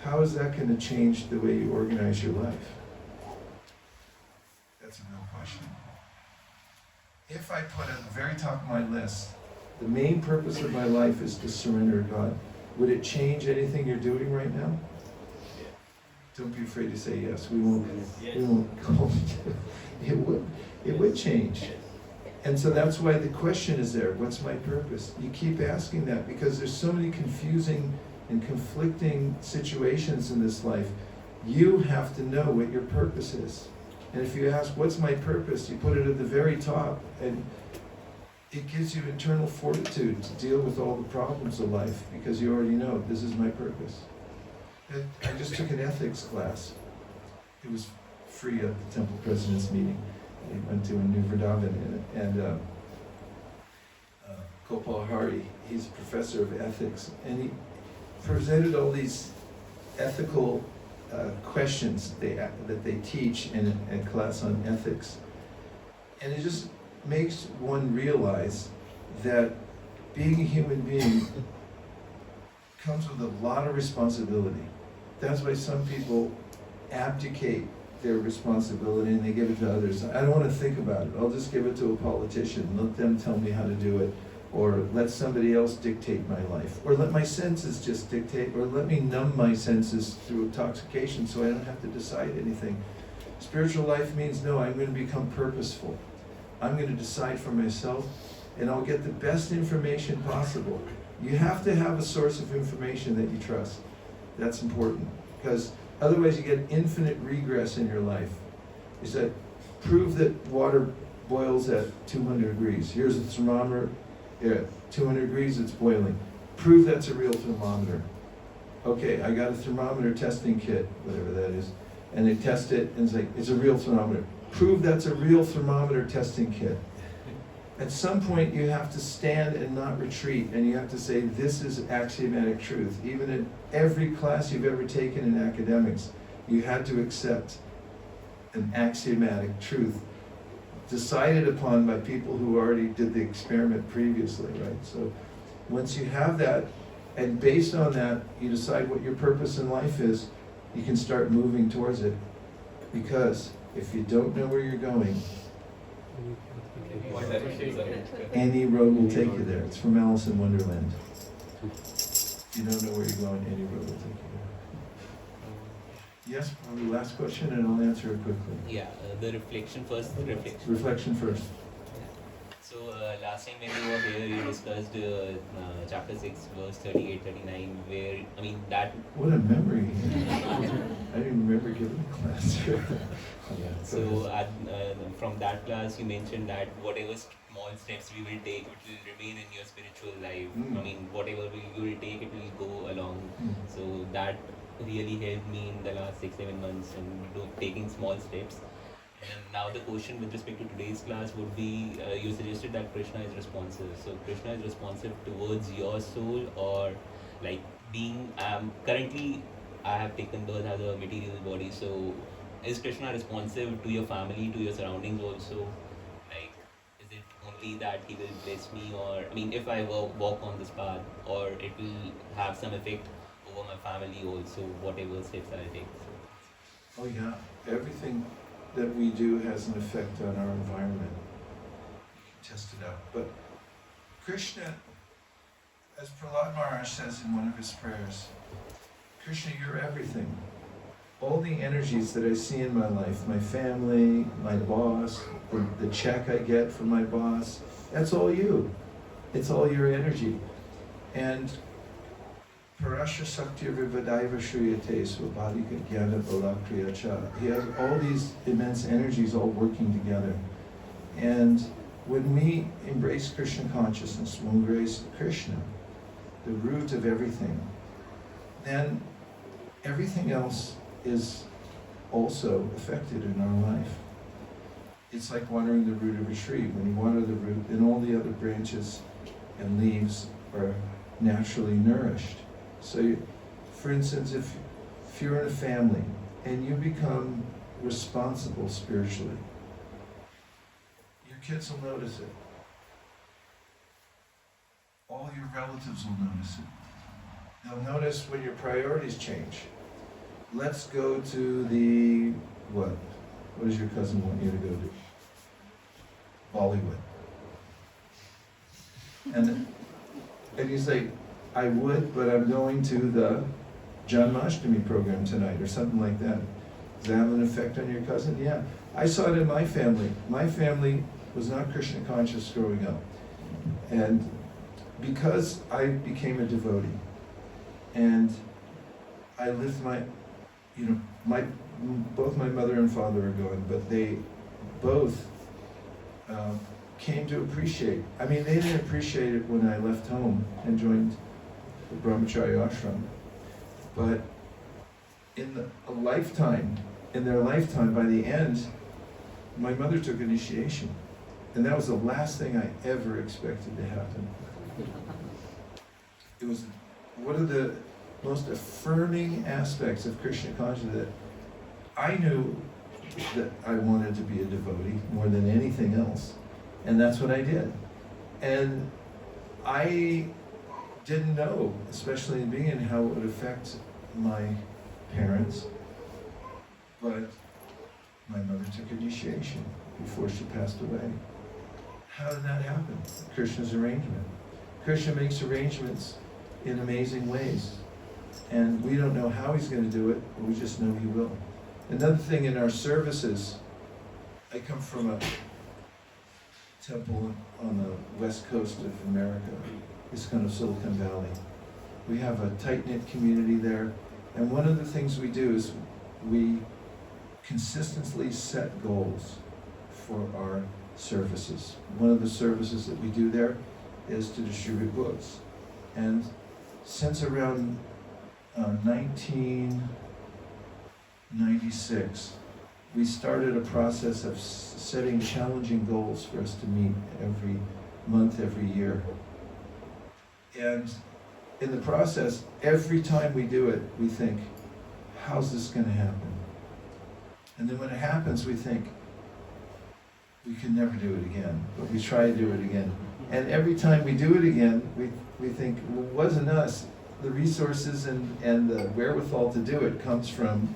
Speaker 3: how is that going to change the way you organize your life? That's a real question. If I put at the very top of my list, the main purpose of my life is to surrender to God, would it change anything you're doing right now? Don't be afraid to say yes. We won't call it. It would change. And so that's why the question is there. What's my purpose? You keep asking that because there's so many confusing and conflicting situations in this life. You have to know what your purpose is. And if you ask, what's my purpose? You put it at the very top, and it gives you internal fortitude to deal with all the problems of life because you already know, this is my purpose. I just took an ethics class. It was free at the temple president's meeting. I went to a New Vrindavan, and Gopal Hari, he's a professor of ethics, and he presented all these ethical questions that they teach in a class on ethics. And it just makes one realize that being a human being comes with a lot of responsibility. That's why some people abdicate their responsibility and they give it to others. I don't want to think about it. I'll just give it to a politician. Let them tell me how to do it. or let somebody else dictate my life, or let my senses just dictate, or let me numb my senses through intoxication so I don't have to decide anything. Spiritual life means, no, I'm going to become purposeful. I'm going to decide for myself, and I'll get the best information possible. You have to have a source of information that you trust. That's important, because otherwise you get infinite regress in your life. You said, prove that water boils at 200 degrees. Here's a thermometer. At 200 degrees, it's boiling. Prove that's a real thermometer. Okay, I got a thermometer testing kit, whatever that is, and they test it, and it's like, it's a real thermometer. Prove that's a real thermometer testing kit. At some point, you have to stand and not retreat, and you have to say, this is axiomatic truth. Even in every class you've ever taken in academics, you had to accept an axiomatic truth decided upon by people who already did the experiment previously, right? So once you have that, and based on that, you decide what your purpose in life is, you can start moving towards it. Because if you don't know where you're going, any road will take you there. It's from Alice in Wonderland. If you don't know where you're going, any road will take you there. Yes, probably last question, and I'll answer it quickly.
Speaker 6: Yeah, the reflection first.
Speaker 3: Reflection first.
Speaker 6: So last time when you were here, you discussed chapter 6, verse 38, 39, where, I mean, that...
Speaker 3: What a memory. I didn't remember giving a class.
Speaker 6: So from that class, you mentioned that whatever small steps we will take, it will remain in your spiritual life. I mean, whatever you will take, it will go along. So that really helped me in the last 6-7 months and taking small steps. And now the question with respect to today's class would be, you suggested that Krishna is responsive. So Krishna is responsive towards your soul, or like being, currently I have taken birth as a material body, so is Krishna responsive to your family, to your surroundings also? Like, is it only that he will bless me, or, I mean, if I walk on this path, or it will have some effect over my family also, whatever steps I take?
Speaker 3: Oh yeah, everything that we do has an effect on our environment. Test it out. But Krishna, as Prahlad Maharaj says in one of his prayers, Krishna, you're everything. All the energies that I see in my life, my family, my boss, the check I get from my boss, that's all you. It's all your energy. And Parasha Sakti Vivadaiva Shriyate Svabhadika Jnana Balakriya Cha. He has all these immense energies all working together. And when we embrace Krishna consciousness, when we embrace Krishna, the root of everything, then everything else is also affected in our life. It's like watering the root of a tree. When you water the root, then all the other branches and leaves are naturally nourished. So, for instance, if you're in a family and you become responsible spiritually, your kids will notice it. All your relatives will notice it. They'll notice when your priorities change. Let's go to the, what? What does your cousin want you to go to? Bollywood. And you say, I would, but I'm going to the Janmashtami program tonight, or something like that. Does that have an effect on your cousin? Yeah. I saw it in my family. My family was not Krishna conscious growing up. And because I became a devotee, and I lived both my mother and father are gone, but they both came to appreciate. I mean, they didn't appreciate it when I left home and joined the Brahmacharya ashram. But in their lifetime, by the end, my mother took initiation. And that was the last thing I ever expected to happen. It was one of the most affirming aspects of Krishna consciousness, that I knew that I wanted to be a devotee more than anything else. And that's what I did. And I didn't know, especially in the beginning, how it would affect my parents. But my mother took initiation before she passed away. How did that happen? Krishna's arrangement. Krishna makes arrangements in amazing ways. And we don't know how he's going to do it, but we just know he will. Another thing in our services, I come from a temple on the west coast of America. It's kind of Silicon Valley. We have a tight-knit community there. And one of the things we do is we consistently set goals for our services. One of the services that we do there is to distribute books. And since around 1996, we started a process of setting challenging goals for us to meet every month, every year. And in the process, every time we do it, we think, how's this going to happen? And then when it happens, we think, we can never do it again, but we try to do it again. And every time we do it again, we think, well, it wasn't us. The resources and the wherewithal to do it comes from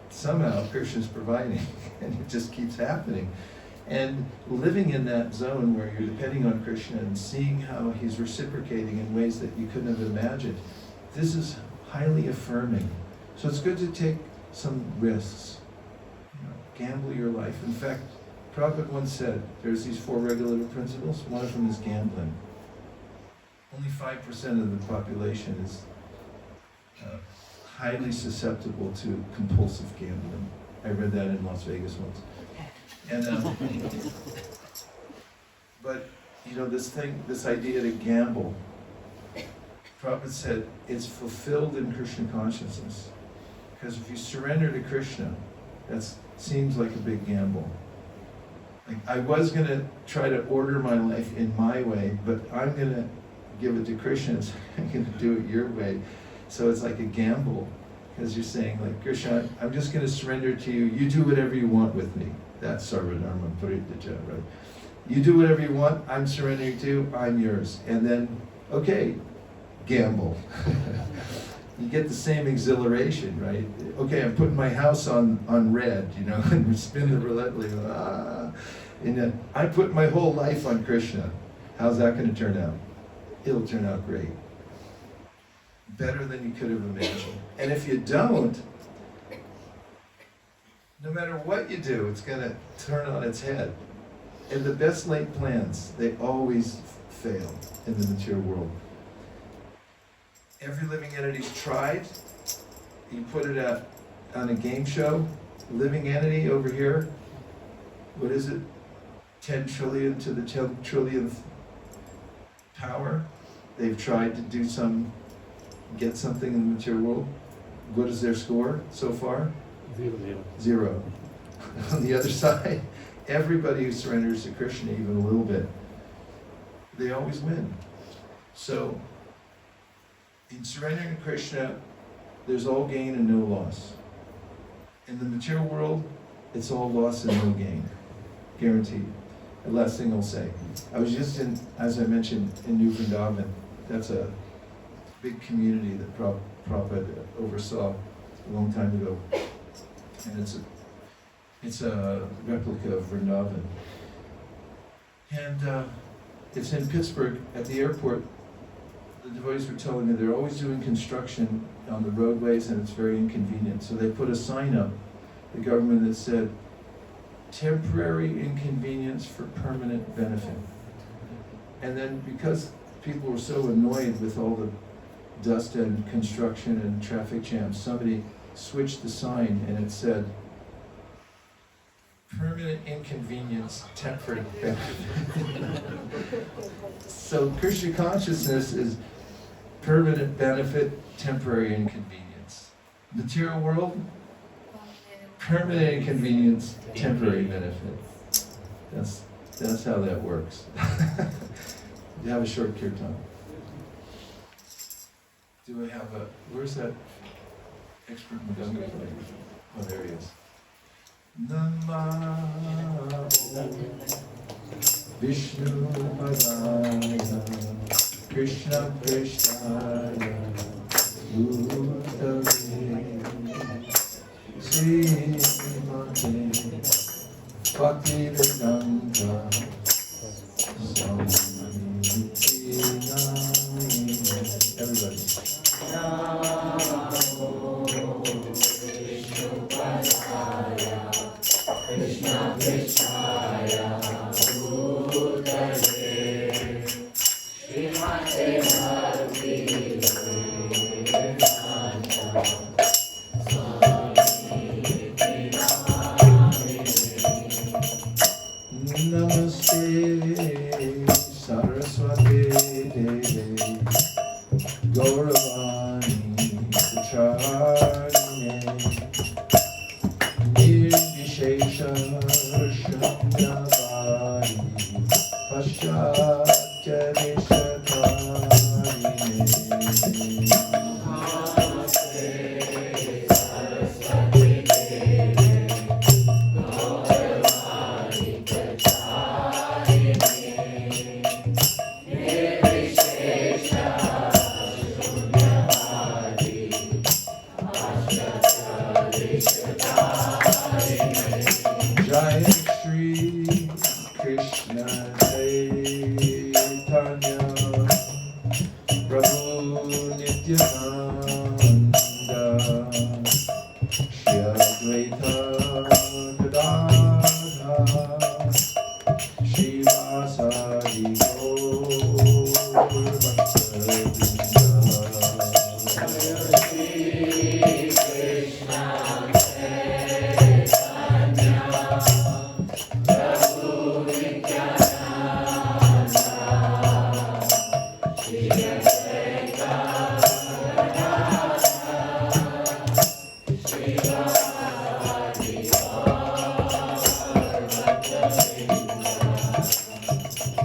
Speaker 3: somehow Krishna's providing, and it just keeps happening. And living in that zone where you're depending on Krishna and seeing how he's reciprocating in ways that you couldn't have imagined, this is highly affirming. So it's good to take some risks, gamble your life. In fact, Prabhupada once said, there's these 4 regulative principles, one of them is gambling. Only 5% of the population is highly susceptible to compulsive gambling. I read that in Las Vegas once. And but this idea to gamble, Prabhupada said it's fulfilled in Krishna consciousness. Because if you surrender to Krishna, that seems like a big gamble. Like, I was going to try to order my life in my way, but I'm going to give it to Krishna, so I'm going to do it your way. So it's like a gamble, because you're saying, like, Krishna, I'm just going to surrender to you. You do whatever you want with me. That's Sarvadharma Parityaja, right? You do whatever you want, I'm surrendering to you, I'm yours. And then, okay, gamble. You get the same exhilaration, right? Okay, I'm putting my house on red, and we spin the roulette wheel. And then I put my whole life on Krishna. How's that going to turn out? It'll turn out great. Better than you could have imagined. And if you don't, no matter what you do, it's going to turn on its head. And the best laid plans, they always fail in the material world. Every living entity's tried. You put it on a game show, living entity over here, what is it? 10 trillion to the 10 trillionth power. They've tried to get something in the material world. What is their score so far? 0. On the other side, everybody who surrenders to Krishna even a little bit, they always win. So, in surrendering to Krishna, there's all gain and no loss. In the material world, it's all loss and no gain. Guaranteed. The last thing I'll say. I was just as I mentioned, in New Vrindavan. That's a big community that Prabhupada oversaw a long time ago. And it's a replica of Vrindavan. And it's in Pittsburgh at the airport. The devotees were telling me they're always doing construction on the roadways and it's very inconvenient. So they put a sign up, the government, that said, temporary inconvenience for permanent benefit. And then because people were so annoyed with all the dust and construction and traffic jams, somebody switched the sign and it said, permanent inconvenience, temporary benefit. So Krishna consciousness is permanent benefit, temporary inconvenience. Material world, permanent inconvenience, temporary benefit. That's how that works. You have a short kirtan. Do I have where's that expert Mudanga player? Oh, there he is. Namo Vishnu Padaya Krishna Krishnaya Bhutale Srimate Bhaktivedanta Swami Namaste Saraswati Deve Gauravani Pracharine Nirvishesha Shunyavadi Paschatya Jai Shri Krishna Chaitanya Prabhu Nityananda Shri Advaita Gadadhara Shri Vasari Gaur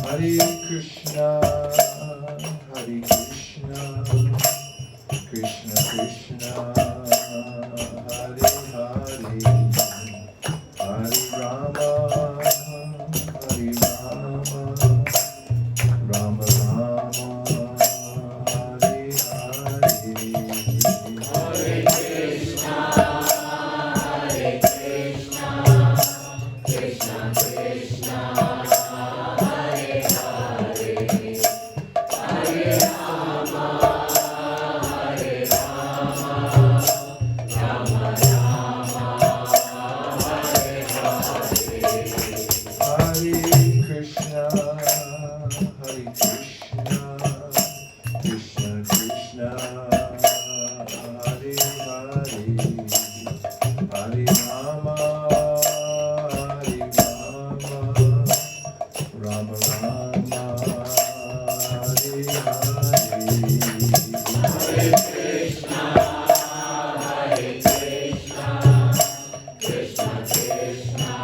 Speaker 3: Hare Krishna, Hare Krishna, Krishna Krishna, Hare Hare, Hare Rama, Hare Rama, Rama Rama, Hare Hare. Hare Krishna, Hare Krishna, Krishna Krishna.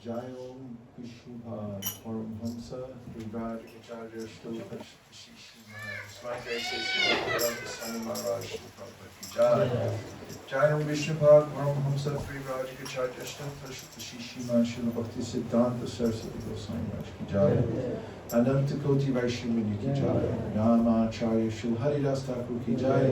Speaker 3: Jai Om Vishnupada Paramhamsa Vibrajacharya Shtopa Shishima Swami Vaisesika Maharaja Jai Jai Om Vishnupada Paramhamsa Vibrajacharya Shtopa Shishima Srila Bhakti Siddhanta Saraswati Goswami Maharaj Ki Jai Ananta Koti Vaishnavini Ki Jai Namacharya Shri Haridas Thakur Ki Jai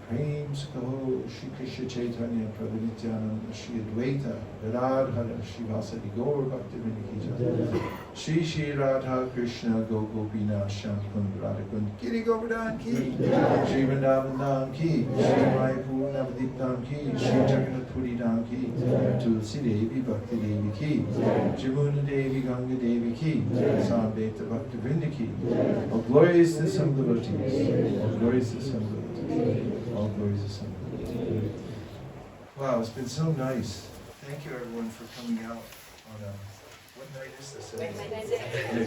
Speaker 3: Prem Sukho Shri Krishna Chaitanya Prabhu Nityananda Shri Advaita Radhara Shri Vasadi Gaur Bhaktivinoda Ki Jai Shri Shri Radha Krishna Go Gopina Sham Kund Radha Kund Giri Govardhan Ki Shri Vrindavan Dham Ki Shri Mayapur Navadip Dham Ki Shri Jagannath Puri Dham Ki Tulsi Devi Bhakti Devi Ki Jamuna Devi Ganga Devi Ki Samveta Bhakti Vrinda Ki. All glory is the Son of the devotees. All glory is the Son of the devotees. All glory is the Son of the devotees. Wow, it's been so nice. Thank you everyone for coming out on a, what night is this?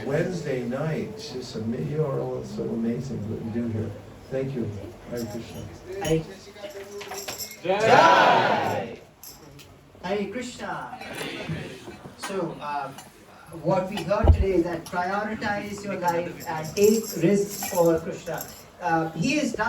Speaker 3: Wednesday night. It's just you are all so amazing what you do here. Thank you. Hare Krishna.
Speaker 1: Hare Jai. Hare Krishna. So, what we heard today is that prioritize your life and take risks for Krishna. He has done